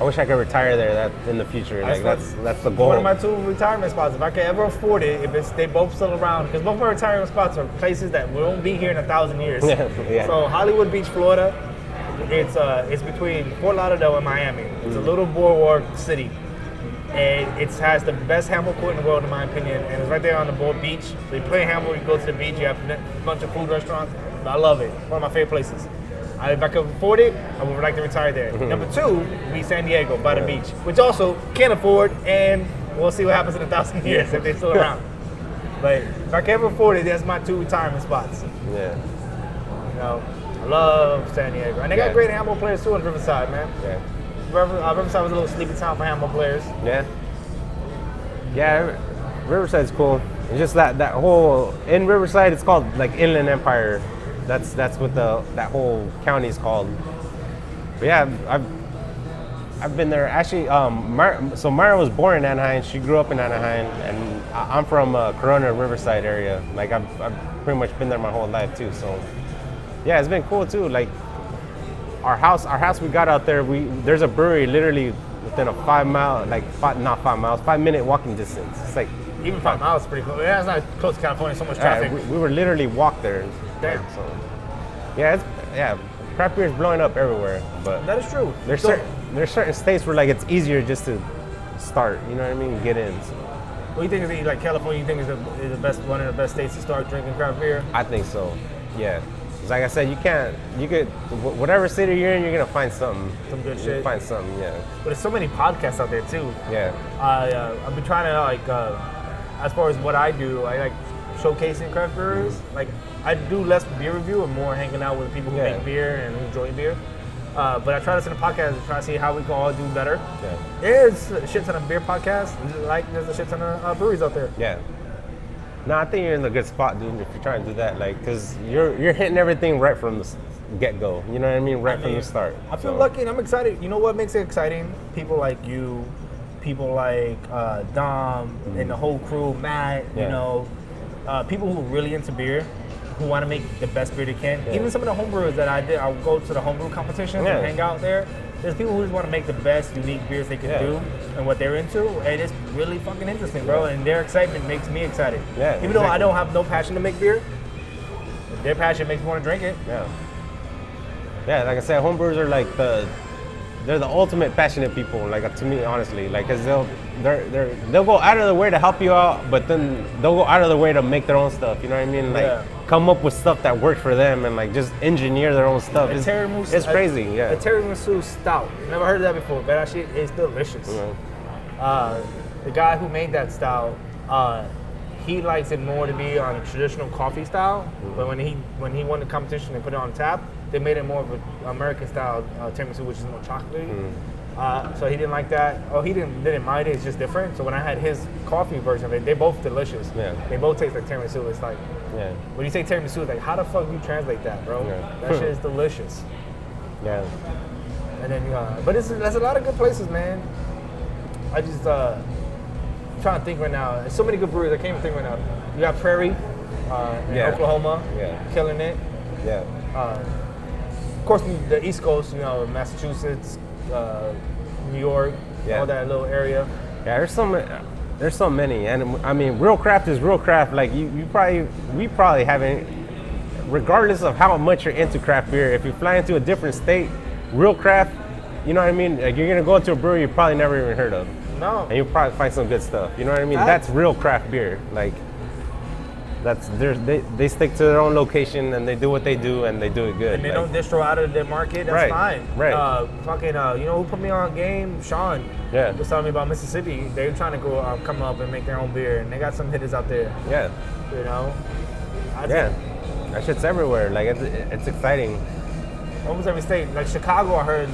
wish I could retire there in the future. Like that's the goal. One of my 2 retirement spots. If I could ever afford it, they both still around, because both my retirement spots are places that won't be here in 1,000 years. So Hollywood Beach, Florida, it's between Fort Lauderdale and Miami. It's a little boardwalk city, and it has the best handball court in the world, in my opinion. And it's right there on the board beach. So you play handball, you go to the beach. You have a bunch of food restaurants. I love it. One of my favorite places. If I could afford it, I would like to retire there. Number 2 would be San Diego by the beach, which also can't afford, and we'll see what happens in 1,000 years if they're still around. But if I can ever afford it, that's my 2 retirement spots. Yeah. You know, I love San Diego. And they got great handball players too on Riverside, man. Yeah. Riverside was a little sleepy town for handball players. Yeah. Yeah, Riverside's cool. It's just that whole, in Riverside, it's called like Inland Empire. That's what that whole county is called. But yeah, I've been there. Actually, Mayra was born in Anaheim. She grew up in Anaheim, and I'm from Corona, Riverside area. Like I've pretty much been there my whole life too. So yeah, it's been cool too. Like our house we got out there. There's a brewery literally within a 5 minute walking distance. It's like even 5 miles is pretty close. Yeah, it's not close to California. So much traffic. We were literally walk there. Damn. So yeah, craft beer is blowing up everywhere. But that is true. There's certain states where like it's easier just to start. You know what I mean? Get in. So. What do you think is like California? You think is the best, one of the best states to start drinking craft beer? I think so. Yeah. Like I said, you could, whatever city you're in, you're gonna find something. Some good shit. Find something, yeah. But there's so many podcasts out there too. Yeah. I've been trying to as far as what I do, I like showcasing craft brewers. Like I do less beer review and more hanging out with people who make beer and who enjoy beer. But I try to listen to podcasts and try to see how we can all do better. Yeah. There's a shit ton of beer podcasts, like there's a shit ton of breweries out there. Yeah. No, I think you're in a good spot, dude, if you're trying to do that. Like, because you're hitting everything right from the get-go. You know what I mean? From the start. I feel lucky and I'm excited. You know what makes it exciting? People like you, people like Dom and the whole crew, Matt, you know, people who are really into beer, who want to make the best beer they can. Even some of the homebrewers that I'll go to the homebrew competitions and hang out there. There's people who just want to make the best unique beers they can do and what they're into, and it's really fucking interesting, bro. And their excitement makes me excited. Yeah, even though I don't have no passion to make beer, their passion makes me want to drink it. Yeah. Yeah, like I said, homebrewers are like they're the ultimate passionate people. Like to me, honestly, like because they'll go out of the way to help you out, but then they'll go out of the way to make their own stuff. You know what I mean? Like come up with stuff that works for them and like just engineer their own stuff. It's crazy. Yeah. A tiramisu stout. Never heard of that before, but that shit is delicious. The guy who made that stout, he likes it more to be on a traditional coffee style. But when he won the competition and put it on tap, they made it more of an American style tiramisu, which is more chocolatey. So he didn't like that. Oh, he didn't mind it. It's just different. So when I had his coffee version of it, they're both delicious. Yeah. They both taste like tiramisu. It's like, when you say tiramisu, it's like, how the fuck do you translate that, bro? Yeah. That shit is delicious. Yeah. And then, but there's a lot of good places, man. I just trying to think right now. There's so many good breweries. I can't even think right now. You got Prairie in Oklahoma, killing it. Yeah. Of course, the East Coast, Massachusetts, New York, all that little area. Yeah, there's so many, and I mean, real craft is real craft. Like we probably haven't, regardless of how much you're into craft beer, if you fly into a different state, real craft, you know what I mean? Like you're gonna go into a brewery you probably never even heard of. No. And you'll probably find some good stuff. You know what I mean? That's real craft beer. Like they stick to their own location and they do what they do and they do it good. And they don't distro out of their market. That's fine. Right. You know who put me on game? Sean. Yeah. Was telling me about Mississippi. They're trying to go come up and make their own beer, and they got some hitters out there. Yeah. You know. That shit's everywhere. Like it's exciting. Almost every state. Like Chicago, I heard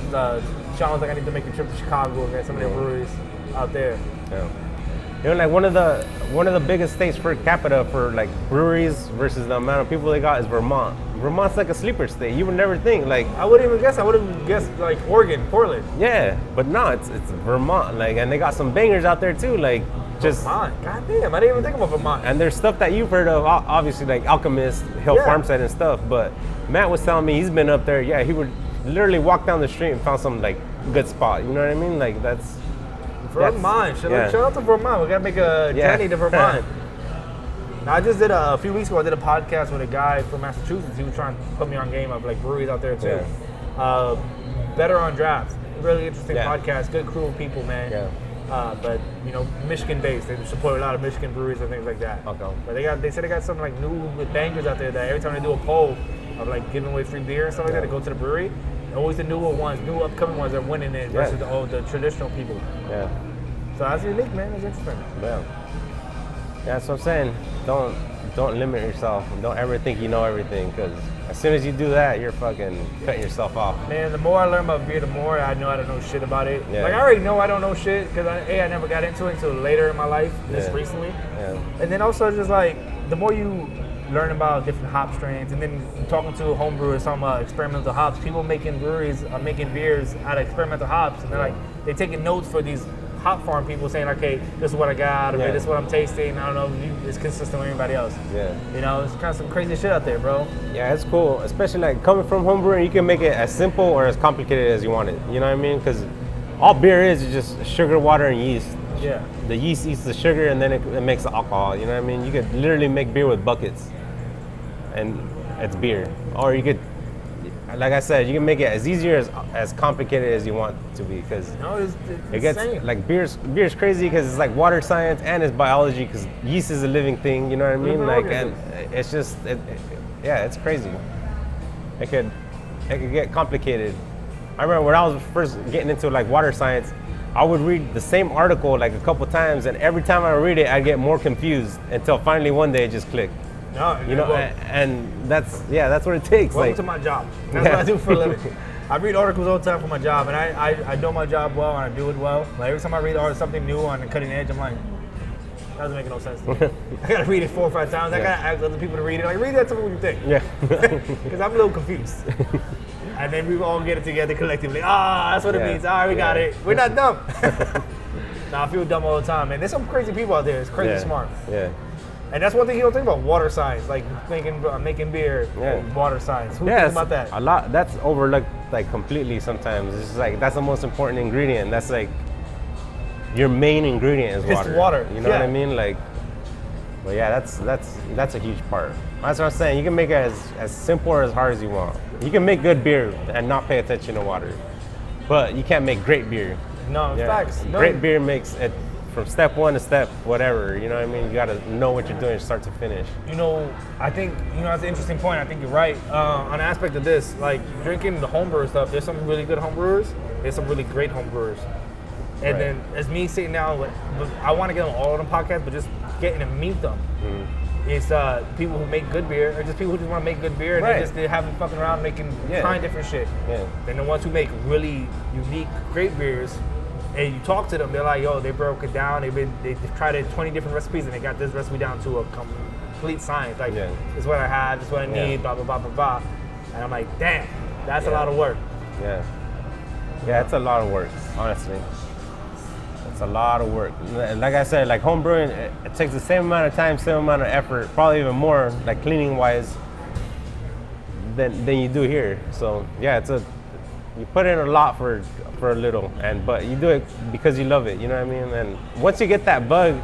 Sean was like, I need to make a trip to Chicago and get some of their breweries out there. Yeah. You know, like one of the biggest states per capita for like breweries versus the amount of people they got is Vermont. Vermont's like a sleeper state. You would never think like. I wouldn't even guess. I would have guessed like Oregon, Portland. Yeah, but no, it's Vermont. Like, and they got some bangers out there too. Like just. Vermont. God damn, I didn't even think about Vermont. And there's stuff that you've heard of, obviously like Alchemist, Hill Farmstead and stuff. But Matt was telling me he's been up there. Yeah, he would literally walk down the street and found some like good spot. You know what I mean? Like that's. Vermont. Shout out to Vermont. We gotta make a journey to Vermont. Now, I just did a few weeks ago. I did a podcast with a guy from Massachusetts. He was trying to put me on game of like breweries out there too. Better on Draft. Really interesting podcast. Good crew of people, man. Yeah. But Michigan based. They support a lot of Michigan breweries and things like that. Okay. But they said they got some like new bangers out there that every time they do a poll of like giving away free beer and stuff like that, they go to the brewery. Always the newer ones, new upcoming ones are winning it versus the traditional people. Yeah. So that's unique, man. It's interesting. Yeah. That's what I'm saying. Don't limit yourself. Don't ever think you know everything, because as soon as you do that, you're fucking cutting yourself off. Man, the more I learn about beer, the more I know I don't know shit about it. Yeah. Like I already know I don't know shit because I never got into it until later in my life, just recently. Yeah. And then also just like the more you learn about different hop strains, and then talking to homebrewers talking about experimental hops. People making breweries are making beers out of experimental hops, and they're like they're taking notes for these hop farm people saying, okay, this is what I got out of it, this is what I'm tasting. I don't know if it's consistent with anybody else. Yeah. It's kind of some crazy shit out there, bro. Yeah, it's cool, especially like coming from homebrewing. You can make it as simple or as complicated as you want it. You know what I mean? Because all beer is just sugar, water, and yeast. Yeah. The yeast eats the sugar, and then it makes the alcohol. You know what I mean? You could literally make beer with buckets, and it's beer. Or you could, like I said, you can make it as easier as complicated as you want it to be, because it gets insane. like beer's crazy because it's like water science and it's biology, because yeast is a living thing. You know what I mean? Like, and it's just it's crazy. It could get complicated. I remember when I was first getting into like water science, I would read the same article like a couple times, and every time I read it, I'd get more confused until finally one day it just clicked. And that's what it takes. Welcome to my job. That's what I do for a living. I read articles all the time for my job, and I know my job well, and I do it well. Like every time I read something new on the cutting edge, I'm like, that doesn't make no sense to me. I gotta read it 4 or 5 times. I gotta ask other people to read it. Like, read that, tell me what you think. Yeah. Because I'm a little confused. And then we all get it together collectively. That's what it means. All right, we got it. We're not dumb. I feel dumb all the time, man. There's some crazy people out there. It's crazy smart. Yeah. And that's one thing you don't think about, water science, like making beer, water science. Who thinks about that? A lot. That's overlooked like completely sometimes. It's just like that's the most important ingredient. That's like your main ingredient is water. It's water. You know what I mean? Like, but yeah, that's a huge part. That's what I'm saying. You can make it as simple or as hard as you want. You can make good beer and not pay attention to water, but you can't make great beer. No, facts. Great beer makes it from step one to step whatever. You know what I mean? You got to know what you're doing start to finish. I think that's an interesting point. I think you're right on an aspect of this. Like drinking the homebrew stuff, there's some really good homebrewers. There's some really great homebrewers. And then it's me sitting down with, I want to get on all of them podcasts, but just getting to meet them. It's people who make good beer, or just people who just want to make good beer, and they're having fucking around trying different shit. Then the ones who make really unique, great beers, and you talk to them, they're like, yo, they broke it down. They've tried it 20 different recipes, and they got this recipe down to a complete science. Like, this is what I have, this is what I need, blah blah blah blah blah. And I'm like, damn, that's a lot of work. Yeah, it's a lot of work, honestly. It's a lot of work. Like I said, like home brewing, it takes the same amount of time, same amount of effort, probably even more, like cleaning wise, than you do here. So yeah, you put in a lot for a little, but you do it because you love it. You know what I mean? And once you get that bug,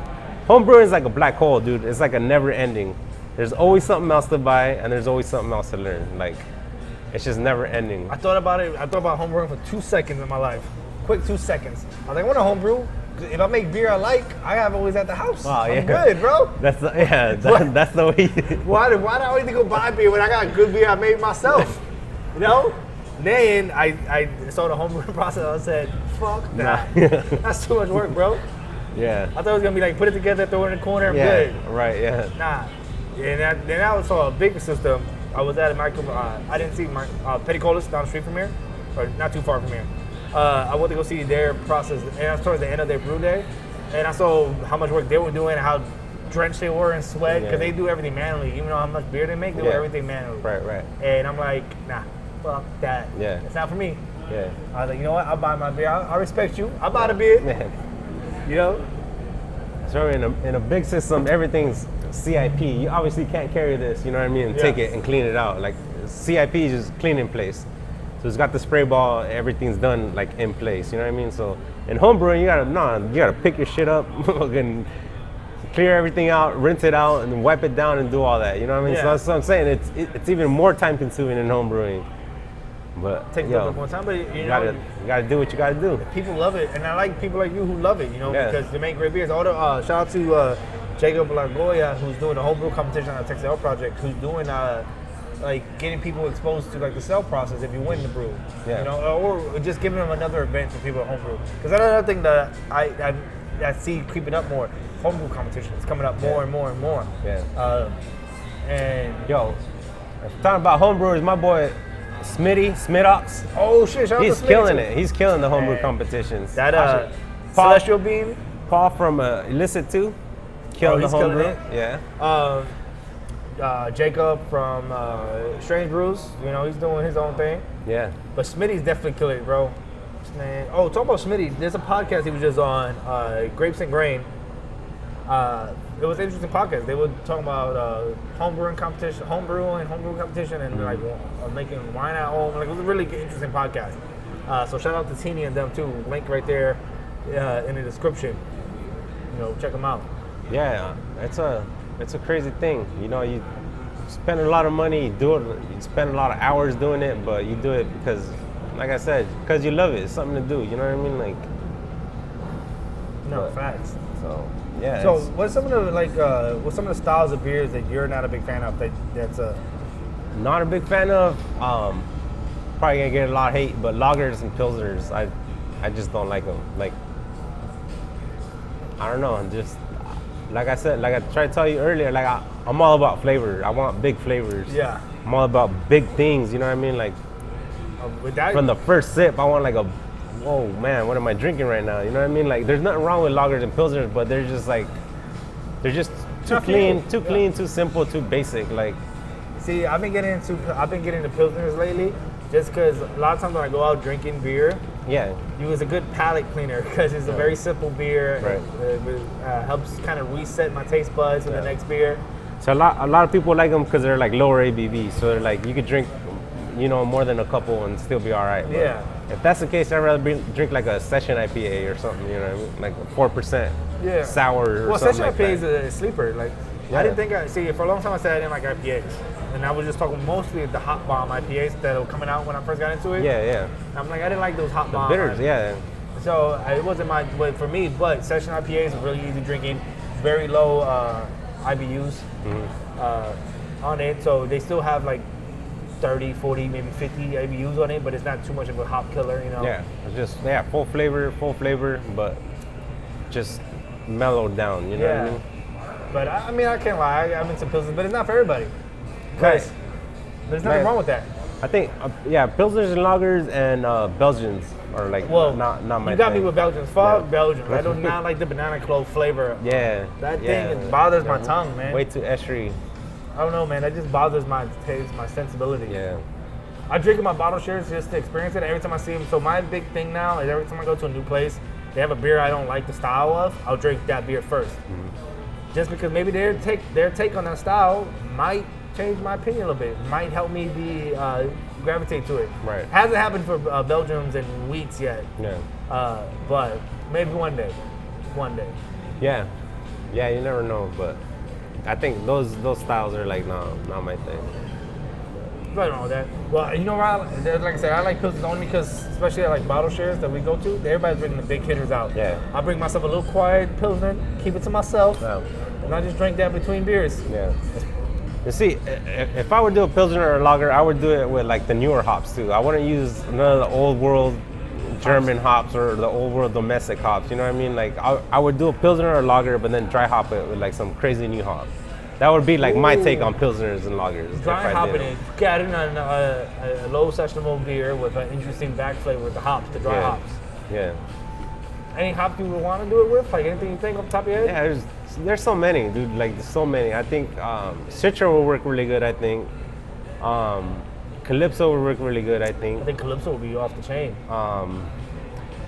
home brewing is like a black hole, dude. It's like a never ending. There's always something else to buy, and there's always something else to learn. Like, it's just never ending. I thought about it. I thought about home brewing for 2 seconds in my life. Quick 2 seconds. I was like, I want to home brew. If I make beer I like, I have always at the house. I'm good, bro. That's the way. Why do I always go buy beer when I got good beer I made myself? You know? Then I saw the home brewing process. I said, fuck that. That's too much work, bro. Yeah. I thought it was gonna be like put it together, throw it in the corner, and good. Right. Yeah. Nah. And then I saw a bigger system. I was at a I didn't see Petticolas down the street from here, or not too far from here. I went to go see their process, and I was towards the end of their brew day, and I saw how much work they were doing, how drenched they were in sweat, because they do everything manually. Even though how much beer they make, they do everything manually. Right. And I'm like, nah, fuck that. Yeah. It's not for me. Yeah. I was like, you know what? I'll buy my beer. I respect you. I'll buy the beer. You know? So in a big system, everything's CIP. You obviously can't carry this, you know what I mean, and take it and clean it out. Like, CIP is just clean in place. So it's got the spray ball, everything's done like in place, you know what I mean? So in home brewing, you gotta pick your shit up, and clear everything out, rinse it out, and wipe it down and do all that, you know what I mean? So that's what I'm saying. It's even more time consuming in home brewing. But takes a little bit more time, but you gotta do what you gotta do. People love it, and I like people like you who love it, you know, because they make great beers. Shout out to Jacob Lagoya, who's doing a homebrew competition on the Texas Ale Project, who's doing like getting people exposed to like the cell process if you win the brew, you know, or just giving them another event for people at homebrew. Because another thing that I see creeping up more, homebrew competitions coming up more and more and more. And talking about homebrewers, my boy Smidox. Oh shit! Shout out to He's killing it. He's killing the homebrew competitions. That Celestial Bean. Paul from Illicit 2. Killing the homebrew. Jacob from Strange Brews, you know, he's doing his own thing. Yeah. But Smitty's definitely killing it, bro. Man. Oh, talk about Smitty. There's a podcast he was just on, Grapes and Grain. It was an interesting podcast. They were talking about homebrew competition, and like making wine at home. Like, it was a really interesting podcast. So shout out to Teeny and them too. Link right there in the description. You know, check them out. Yeah, it's a crazy thing. You know, you spend a lot of money, you spend a lot of hours doing it, but you do it because, like I said, because you love it. It's something to do. You know what I mean? Like, facts. So yeah. So what's some of the styles of beers that you're not a big fan of? That's not a big fan of. Probably gonna get a lot of hate, but lagers and pilsners, I just don't like them. Like, I don't know, just. Like I said, like I tried to tell you earlier, like I'm all about flavor. I want big flavors. Yeah. I'm all about big things, you know what I mean? Like, from the first sip, I want like whoa, man, what am I drinking right now? You know what I mean? Like, there's nothing wrong with lagers and pilsners, but they're just too clean, too simple, too basic. Like, see, I've been getting into pilsners lately, just because a lot of times when I go out drinking beer, it's a good palate cleaner because it's a very simple beer. Right. It helps kind of reset my taste buds for the next beer. So a lot of people like them because they're like lower ABV. So they're like, you could drink, you know, more than a couple and still be all right. But if that's the case, I'd rather drink like a session IPA or something. You know what I mean? Like a 4% sour. Or session like IPA is a sleeper. Like, I didn't think for a long time I said I didn't like IPAs. And I was just talking mostly of the hot bomb IPAs that were coming out when I first got into it. And I'm like, I didn't like those hot bomb bitters, So it wasn't for me, but session IPAs are really easy drinking, very low IBUs on it. So they still have like 30, 40, maybe 50 IBUs on it, but it's not too much of a hop killer, you know. Yeah, it's just full flavor, but just mellowed down. You know what I mean? But I mean, I can't lie. I'm into Pilsners, but it's not for everybody. Right. There's nothing wrong with that. I think, Pilsners and lagers and Belgians are like not my thing. You got me with Belgians. Fuck Belgians. I do not like the banana clove flavor. Yeah. That thing it bothers my tongue, man. Way too estery. I don't know, man. That just bothers my taste, my sensibility. Yeah. I drink in my bottle shares just to experience it every time I see them. So my big thing now is every time I go to a new place, they have a beer I don't like the style of, I'll drink that beer first. Mm-hmm. Just because maybe their take on that style might change my opinion a little bit. Might help me gravitate to it. Right. Hasn't happened for Belgiums and wheats yet. Yeah. But maybe one day. One day. Yeah. Yeah, you never know, but I think those styles are like not my thing. Right on with that. Well, you know what? Like I said, I like Pilsners only because, especially at like bottle shares that we go to, everybody's bringing the big hitters out. Yeah. I bring myself a little quiet Pilsner, keep it to myself, and I just drink that between beers. Yeah. You see, if I would do a Pilsner or a lager, I would do it with like the newer hops too. I wouldn't use none of the old world German hops or the old world domestic hops. You know what I mean? Like I would do a Pilsner or a lager, but then dry hop it with like some crazy new hop. That would be like my take on Pilsners and lagers. Dry hopping it, getting a low sessionable beer with an interesting back flavor with the hops, the dry hops. Yeah. Any hop you would want to do it with? Like anything you think off the top of your head? Yeah, there's so many, dude. Like there's so many. I think Citra will work really good. I think Calypso will work really good. I think Calypso will be off the chain.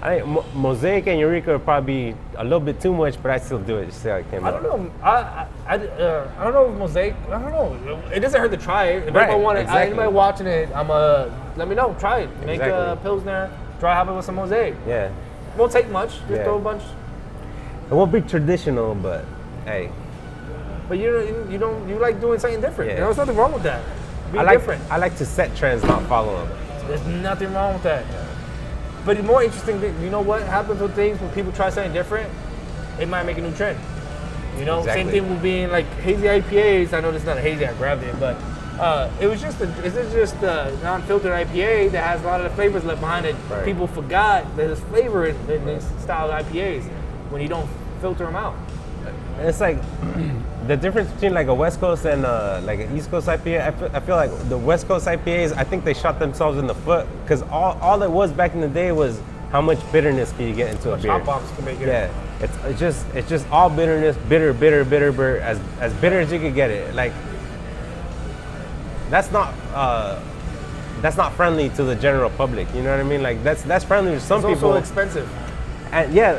I think Mosaic and Eureka would probably be a little bit too much, but I still do it just see how it came out. I don't know. I don't know if Mosaic. I don't know. It doesn't hurt to try it. If anybody watching it, let me know. Try it. Make a Pilsner. Dry hop it with some Mosaic. Yeah. Won't take much. Just throw a bunch. It won't be traditional, but hey. But you like doing something different. Yeah. There's nothing wrong with that. Be different. I like to set trends, not follow them. There's nothing wrong with that. But the more interesting thing, you know what happens with things when people try something different? It might make a new trend. You know, Same thing with being like hazy IPAs. I know this is not a hazy, I grabbed it, but it's just a non-filtered IPA that has a lot of the flavors left behind it. Right. People forgot that there's flavor in this style of IPAs when you don't filter them out. It's like the difference between like a West Coast and like an East Coast IPA. I feel like the West Coast IPAs, I think they shot themselves in the foot because all it was back in the day was how much bitterness can you get into a beer. Hop bombs can make it. Yeah, it's just all bitterness, bitter, as bitter as you could get it. Like that's not friendly to the general public. You know what I mean? Like that's friendly to some people. It's also expensive. And yeah,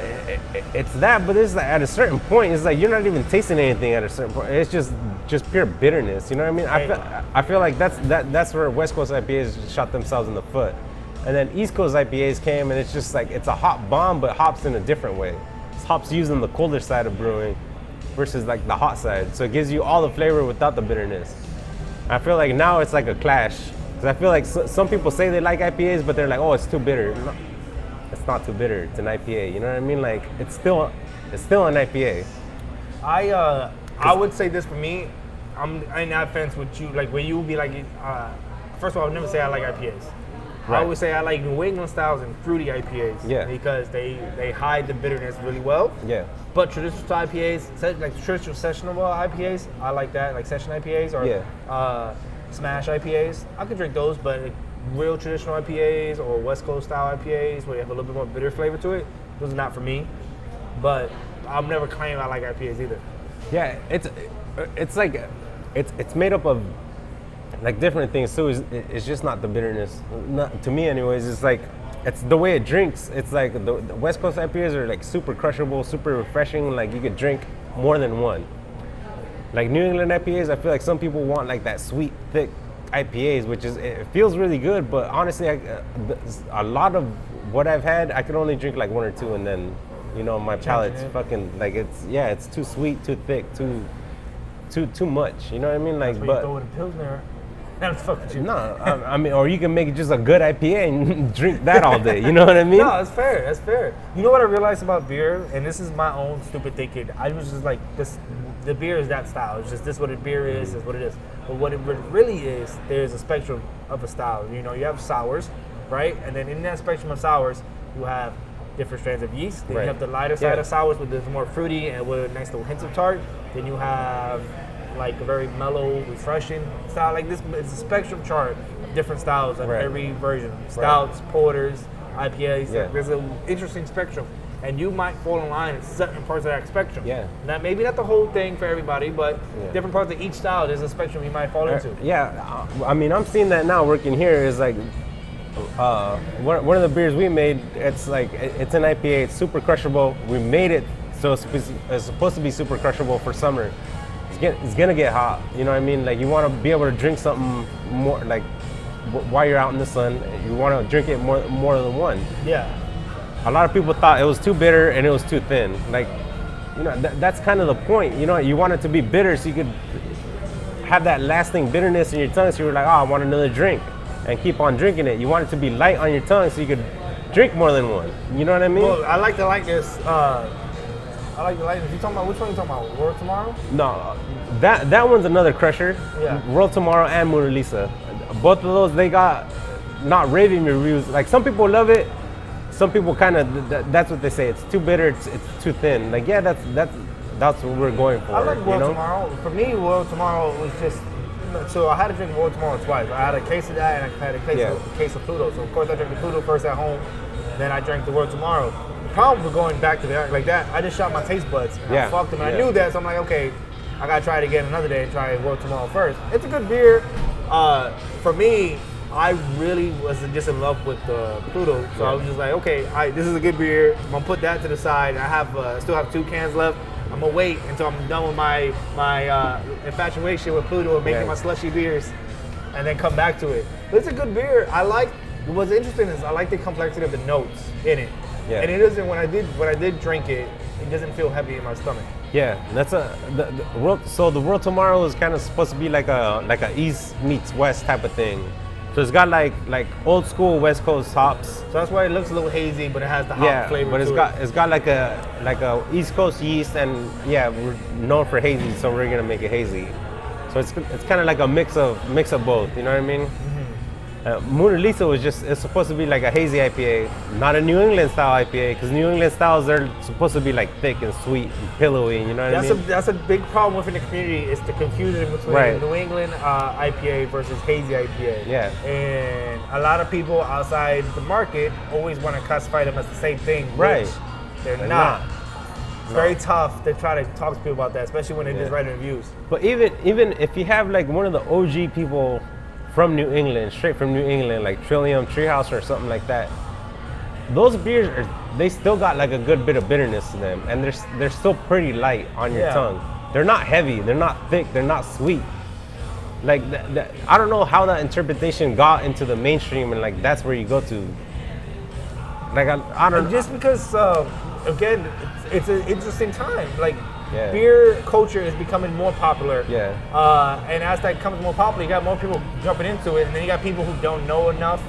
it's that, but it's like at a certain point, it's like you're not even tasting anything at a certain point. It's just pure bitterness. You know what I mean? I feel like that's where West Coast IPAs shot themselves in the foot, and then East Coast IPAs came, and it's just like it's a hop bomb, but hops in a different way. It's hops used on the colder side of brewing versus like the hot side, so it gives you all the flavor without the bitterness. I feel like now it's like a clash because I feel like some people say they like IPAs, but they're like, oh, it's too bitter. No, it's not too bitter. It's an IPA. You know what I mean? Like it's still an IPA. I would say this for me. I'm in that fence with you. Like where you would be like, first of all, I would never say I like IPAs. Right. I would say I like New England styles and fruity IPAs. Yeah. Because they hide the bitterness really well. Yeah. But traditional IPAs, like traditional sessionable IPAs, I like that. Like session IPAs or smash IPAs. I could drink those, but real traditional IPAs or West Coast style IPAs where you have a little bit more bitter flavor to it, those are not for me. But I'll never claim I like IPAs either. Yeah, it's like it's made up of like different things too. It's just not the bitterness. Not, to me, anyways. It's like it's the way it drinks. It's like the West Coast IPAs are like super crushable, super refreshing. Like you could drink more than one. Like New England IPAs, I feel like some people want like that sweet, thick IPAs, which is it feels really good. But honestly, a lot of what I've had, I could only drink like one or two, and then my palate's fucking like it's too sweet, too thick, too much. You know what I mean? Like, that's but you throw it in Pilsner. I'm fucking with you. No, I mean, or you can make just a good IPA and drink that all day. You know what I mean? No, that's fair. That's fair. You know what I realized about beer, and this is my own stupid thinking. I was just like, this the beer is that style. It's just this what a beer is what it is. But what it really is, there's a spectrum of a style. You know, you have sours, right? And then in that spectrum of sours, you have different strands of yeast. Then you have the lighter side of sours with the more fruity and with nice little hints of tart. Then you have like a very mellow, refreshing style. Like this, it's a spectrum chart of different styles of every version. Stouts, porters, IPAs. There's an interesting spectrum. And you might fall in line in certain parts of that spectrum. Now, maybe not the whole thing for everybody, but different parts of each style, there's a spectrum you might fall into. I mean, I'm seeing that now working here is like, one of the beers we made, it's like, it's an IPA, it's super crushable. We made it so it's supposed to be super crushable for summer. It's gonna get hot, you know what I mean? Like, you wanna be able to drink something more, like, while you're out in the sun, you wanna drink it more than one. A lot of people thought it was too bitter and it was too thin. Like, you know, that's kind of the point. You know, you want it to be bitter so you could have that lasting bitterness in your tongue. So you're like, oh, I want another drink, and keep on drinking it. You want it to be light on your tongue so you could drink more than one. You know what I mean? Well, I like the lightness. I like the lightness. You talking about, which one you talking about? World Tomorrow? No, that one's another crusher. World Tomorrow and Mona Lisa. Both of those, they got not raving reviews. Like, some people love it. Some people kind of, that's what they say. It's too bitter. It's too thin. Like, yeah, that's what we're going for. I like World Tomorrow. For me, World Tomorrow was just. So I had to drink World Tomorrow twice. I had a case of that and I had a case of Pluto. So of course I drank the Pluto first at home, then I drank the World Tomorrow. The problem with going back to that like that, I just shot my taste buds and I fucked them. And I knew that, so I'm like, okay, I gotta try it again another day and try World Tomorrow first. It's a good beer. For me, I really was just in love with Pluto, so I was just like, okay, this is a good beer. I'm gonna put that to the side. I still have 2 cans left. I'm gonna wait until I'm done with my infatuation with Pluto and making my slushy beers, and then come back to it. But it's a good beer. What's interesting is I like the complexity of the notes in it, and it doesn't. When I did drink it, it doesn't feel heavy in my stomach. That's so the World Tomorrow is kind of supposed to be like a East meets West type of thing. So it's got like old school West Coast hops. So that's why it looks a little hazy, but it has the hop flavor. But it's got like a East Coast yeast, and we're known for hazy, so we're gonna make it hazy. So it's kind of like a mix of both. You know what I mean? Mona Lisa it's supposed to be like a hazy IPA, not a New England style IPA, because New England styles, they're supposed to be like thick and sweet and pillowy, you know what I mean? That's a big problem within the community, is the confusion between New England IPA versus hazy IPA. And a lot of people outside the market always want to classify them as the same thing, which they're not. It's very tough to try to talk to people about that, especially when they're just writing reviews. But even if you have like one of the OG people from New England, straight from New England, like Trillium Treehouse or something like that, those beers they still got like a good bit of bitterness to them, and they're still pretty light on your tongue. They're not heavy, they're not thick, they're not sweet. Like I don't know how that interpretation got into the mainstream, and like that's where you go to. Like I don't know. Just because again, it's an interesting time. Like beer culture is becoming more popular. And as that becomes more popular, you got more people jumping into it, and then you got people who don't know enough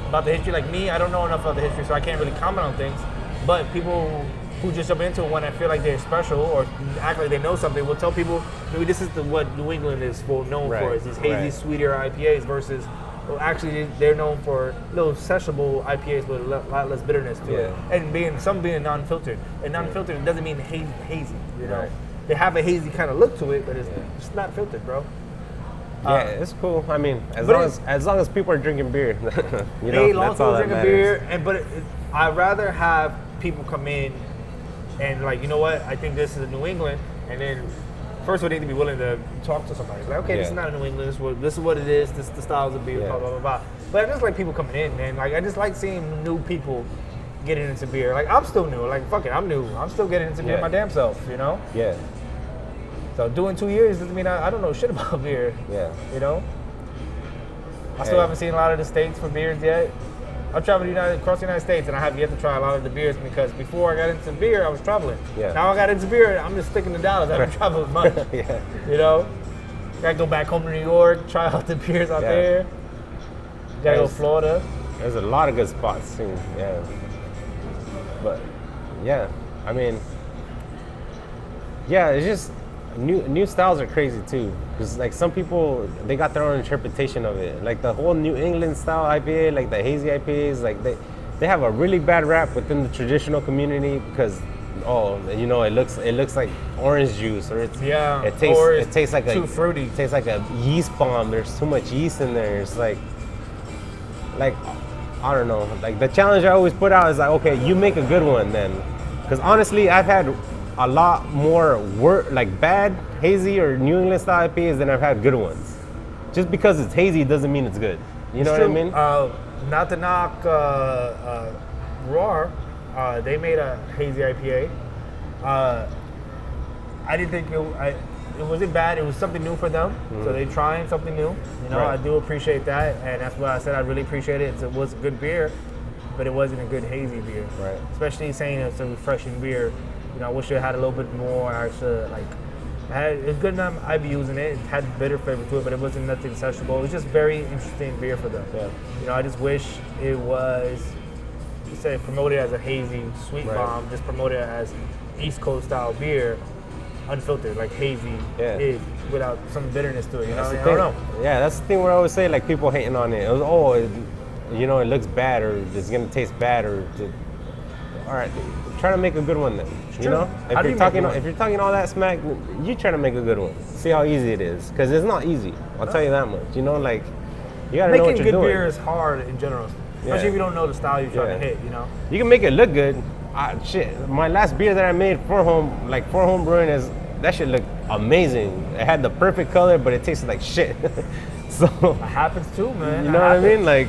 about the history. Like me, I don't know enough about the history, so I can't really comment on things. But people who just jump into it when I feel like they're special or act like they know something will tell people, maybe this is what New England is known for, is these hazy, sweeter IPAs versus, well, actually they're known for little sessionable IPAs with a lot less bitterness to it, and some being non-filtered. And non-filtered doesn't mean hazy, you know. They have a hazy kind of look to it, but it's not filtered, bro. It's cool. I mean, as long as people are drinking beer, you know, that's all that matters. But I'd rather have people come in and like, you know what, I think this is a New England, and then first we need to be willing to talk to somebody. Like, okay, this is not a New England, this is what it is, this is the styles of beer, blah, blah, blah, blah. But I just like people coming in, man. Like, I just like seeing new people getting into beer. Like, I'm still new. Like, fuck it, I'm new. I'm still getting into beer my damn self, you know? So doing 2 years doesn't mean I don't know shit about beer. You know? I still haven't seen a lot of the states for beers yet. I've traveled across the United States, and I have yet to try a lot of the beers, because before I got into beer, I was traveling. Now I got into beer, I'm just sticking to Dallas. I haven't traveled much. You know? Gotta go back home to New York, try out the beers out there. Gotta go to Florida. There's a lot of good spots too. But I mean, it's just new styles are crazy too, because like some people they got their own interpretation of it. Like the whole New England style IPA, like the hazy IPAs, like they have a really bad rap within the traditional community because it looks like orange juice, or it tastes like too fruity. It tastes like a yeast bomb. There's too much yeast in there. It's like I don't know. Like the challenge I always put out is like, okay, you make a good one then, because honestly, I've had a lot more bad hazy or New England style IPAs than I've had good ones. Just because it's hazy doesn't mean it's good. You know what I mean? Not to knock Roar. They made a hazy IPA. I didn't think it wasn't bad. It was something new for them, so they trying something new. You know, I do appreciate that, and that's why I said I really appreciate it. It was a good beer, but it wasn't a good hazy beer. Right. Especially saying it's a refreshing beer. You know, I wish it had a little bit more extra, it's good enough. I'd be using it. It had bitter flavor to it, but it wasn't nothing sessionable. It was just very interesting beer for them. Yeah. You know, I just wish it was, say, promoted as a hazy sweet bomb, just promoted as East Coast style beer, unfiltered, like hazy is, without some bitterness to it. You know, I don't know. Yeah, that's the thing where I always say, like, people hating on it. It was, it looks bad, or it's gonna taste bad, or all right, try to make a good one then. You know, if you're talking all that smack, you try to make a good one. See how easy it is, because it's not easy. I'll tell you that much. You know, like, you gotta know what you're doing. Making good beer is hard in general, especially if you don't know the style you're trying to hit. You know, you can make it look good. My last beer that I made for home brewing, that shit looked amazing. It had the perfect color, but it tasted like shit. So it happens too, man. You know what I mean? Like,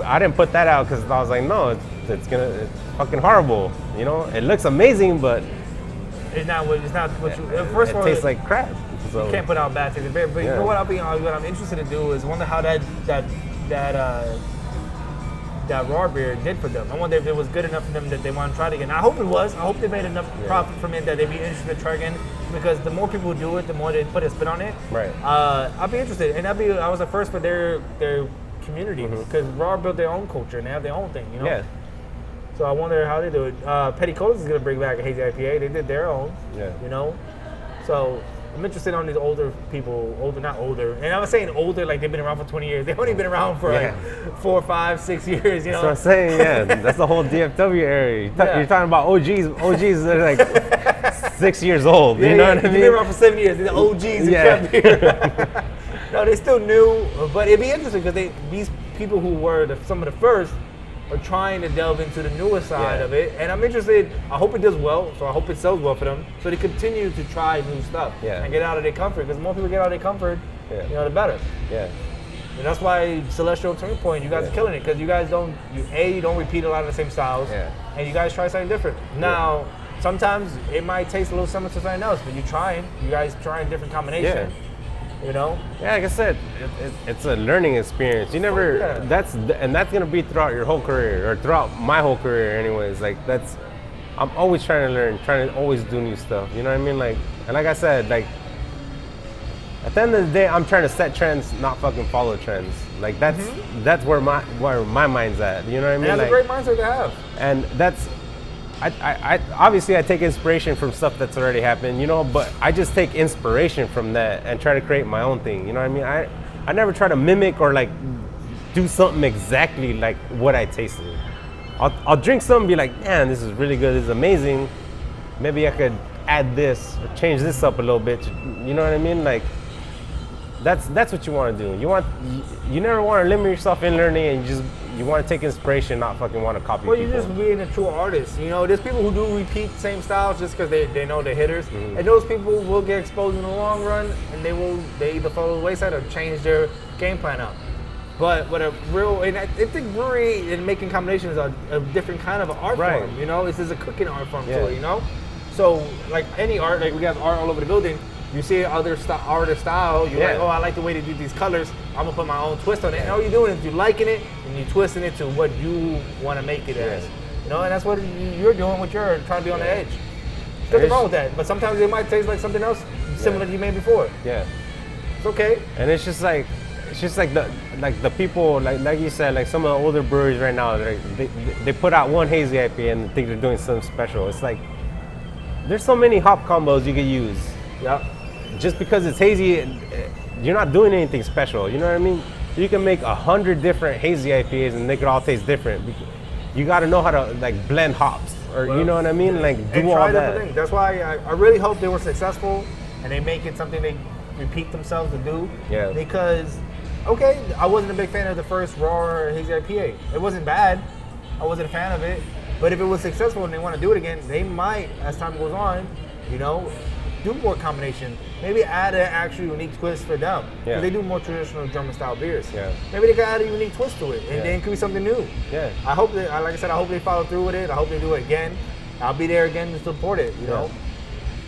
I didn't put that out because I was like, no, it's fucking horrible. You know, it looks amazing, but it's not what you. First of all, it tastes like crap. So you can't put out bad tasting beer. But you know what? What I'm interested to do is wonder how that raw beer did for them. I wonder if it was good enough for them that they want to try it again. I hope it was. I hope they made enough profit from it that they'd be interested to try again. Because the more people do it, the more they put a spin on it. Right. I'll be interested, and I was the first for their community, because Raw built their own culture and they have their own thing. You know. Yeah. So I wonder how they do it. Petty Colas is gonna bring back a hazy IPA. They did their own. Yeah. You know. So I'm interested on these older people, not older. And I'm saying older like they've been around for 20 years. They've only been around for like 4, 5, 6 years, you know? That's what I'm saying, yeah. That's the whole DFW area. You're talking about OGs. OGs are like 6 years old. You know what I mean? They've been around for 7 years. They're the OGs who kept here. No, they're still new, but it'd be interesting because these people who were some of the first are trying to delve into the newer side of it, and I'm interested. I hope it does well, so I hope it sells well for them, so they continue to try new stuff and get out of their comfort. Because the more people get out of their comfort, the better. Yeah. And that's why Celestial Turning Point, you guys are killing it, because you guys don't repeat a lot of the same styles, and you guys try something different. Now, sometimes it might taste a little similar to something else, but you guys trying different combinations. You know? Yeah, like I said, it's a learning experience. You never, that's gonna be throughout your whole career, or throughout my whole career anyways. Like I'm always trying to learn, trying to always do new stuff. You know what I mean? Like, and like I said, like, at the end of the day, I'm trying to set trends, not fucking follow trends. Like that's where my mind's at. You know what I mean? And that's a great mindset to have. And that's, I obviously I take inspiration from stuff that's already happened, you know, but I just take inspiration from that and try to create my own thing. You know what I mean? I never try to mimic or like do something exactly like what I tasted. I'll drink something and be like, man, this is really good, this is amazing. Maybe I could add this or change this up a little bit. You know what I mean? Like, that's what you want to do. You never want to limit yourself in learning, and you want to take inspiration, not fucking want to copy people. Well, you're just being a true artist. You know, there's people who do repeat the same styles just because they know they're hitters. And those people will get exposed in the long run, and they either follow the wayside or change their game plan up. But what I think brewery and making combinations are a different kind of an art form. You know, this is a cooking art form too, you know? So, like any art, like we have art all over the building, you see artist style, you're like, oh, I like the way they do these colors, I'm gonna put my own twist on it. And all you're doing is you're liking it and you're twisting it to what you wanna make it as. You know, and that's what you're doing with your trying to be on the edge. There's nothing wrong with that, but sometimes it might taste like something else similar to you made before. Yeah. It's okay. And it's just like the people, like you said, like some of the older breweries right now, they put out one hazy IPA and think they're doing something special. It's like, there's so many hop combos you could use. Yep. Just because it's hazy, you're not doing anything special. You know what I mean? You can make 100 different hazy IPAs and they could all taste different. You got to know how to like blend hops, or you know what I mean? Like do and all try that. Different things. That's why I really hope they were successful and they make it something they repeat themselves to do. Yeah. Because, okay, I wasn't a big fan of the first raw hazy IPA. It wasn't bad. I wasn't a fan of it. But if it was successful and they want to do it again, they might, as time goes on, do more combination. Maybe add an actual unique twist for them. Because they do more traditional German style beers. Yeah. Maybe they can add a unique twist to it, and then it could be something new. Yeah. I hope that, like I said, I hope they follow through with it. I hope they do it again. I'll be there again to support it. You know.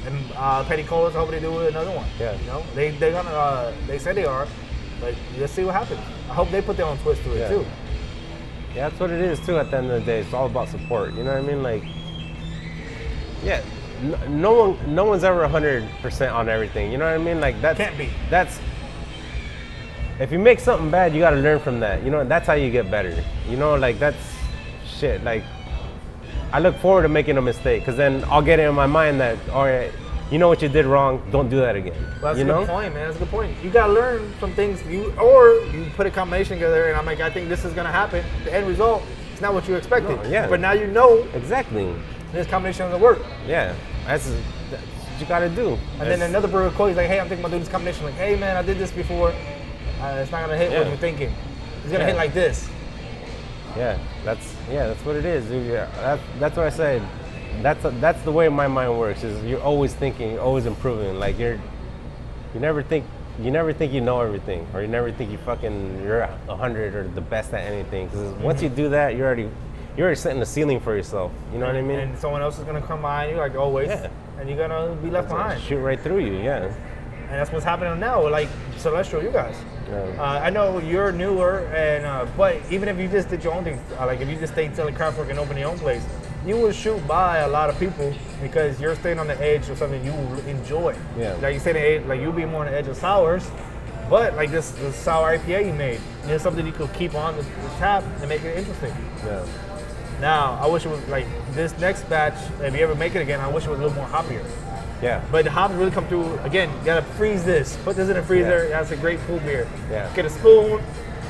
And Petty Colas, I hope they do another one. Yeah. They're gonna. They said they are, but let's see what happens. I hope they put their own twist to it too. Yeah, that's what it is too. At the end of the day, it's all about support. You know what I mean? Like, yeah. No one's ever 100% on everything. You know what I mean? Like that can't be. That's if you make something bad, you got to learn from that. You know, that's how you get better. You know, like that's shit. Like I look forward to making a mistake because then I'll get it in my mind that all right, you know what you did wrong. Don't do that again. Well, that's a good point, man. That's a good point. You got to learn from things. You put a combination together, and I'm like, I think this is gonna happen. The end result is not what you expected. No, yeah. But now you know exactly. This combination doesn't work. Yeah. That's what you gotta do. And then another brewer calls, he's like, hey, I'm thinking about doing this combination. Like, hey, man, I did this before. It's not gonna hit what you're thinking. It's gonna hit like this. Yeah, that's what it is, dude. Yeah, that's what I said. That's the way my mind works. Is you're always thinking, you're always improving. Like you never think you know everything, or you never think you're 100 or the best at anything. Because once you do that, you're already setting the ceiling for yourself. You know what I mean? And someone else is gonna come behind you, like always, and you're gonna be left behind. Shoot right through you, yeah. And that's what's happening now, like Celestial, you guys. Yeah. I know you're newer, and but even if you just did your own thing, like if you just stayed selling craft work and open your own place, you will shoot by a lot of people because you're staying on the edge of something you enjoy. Yeah. Like you said, like you'll be more on the edge of sours, but like this sour IPA you made, it's something you could keep on the tap and make it interesting. Yeah. Now, I wish it was like this next batch, if you ever make it again, I wish it was a little more hoppier. Yeah. But the hops really come through. Again, you gotta freeze this. Put this in the freezer. That's a great pool beer. Yeah. Get a spoon,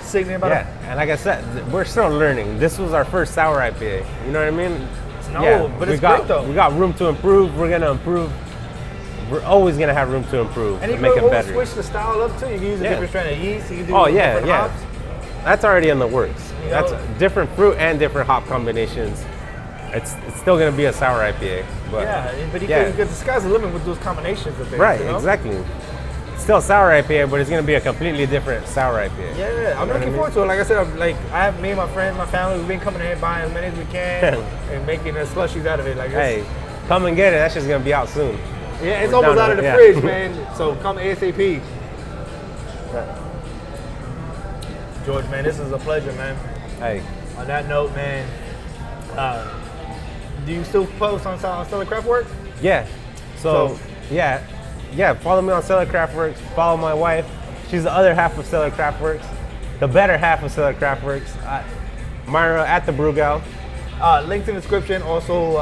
sing about it. And like I said, we're still learning. This was our first sour IPA. You know what I mean? No, but it's great though. We got room to improve. We're gonna improve. We're always gonna have room to improve and and make it always better. switch the style up too. You can use a different strain of yeast. You can do different hops. That's already in the works. That's different fruit and different hop combinations. It's still gonna be a sour IPA, but but you can the sky's the limit with those combinations of things. Right, exactly. It's still sour IPA, but it's gonna be a completely different sour IPA. Yeah, I'm looking forward to it. Like I said, I have me and my friends, my family, we've been coming in buying as many as we can and making the slushies out of it. Like, hey, come and get it. That's just gonna be out soon. Yeah, it's almost out of the fridge, man. So come ASAP. George, man, this is a pleasure, man. Hey. On that note, man, do you still post on Stellar Craftworks? Yeah. So yeah. Follow me on Stellar Craftworks. Follow my wife. She's the other half of Stellar Craftworks, the better half of Stellar Craftworks. Mayra at TheBrewGal. Links in the description. Also,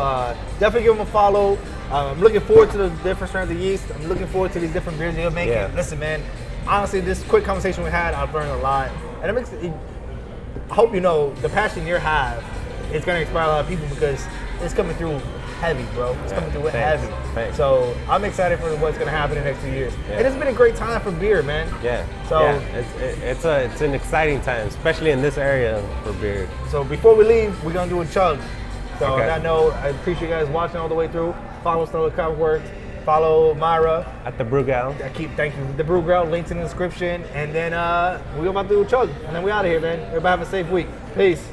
definitely give them a follow. I'm looking forward to the different strands of yeast. I'm looking forward to these different beers you're making. Yeah. Listen, man. Honestly, this quick conversation we had, I've learned a lot, and I hope you know the passion you have is going to inspire a lot of people because it's coming through heavy, bro. It's coming through heavy. Thanks. So I'm excited for what's going to happen in the next 2 years. And it's been a great time for beer, man. Yeah. So it's an exciting time, especially in this area for beer. So before we leave, we're going to do a chug. So on that note, I appreciate you guys watching all the way through. Follow Stellar Craftworks. Follow Mayra at TheBrewGal. Thank you. TheBrewGal, links in the description. And then we're about to do a chug. And then we out of here, man. Everybody have a safe week. Peace.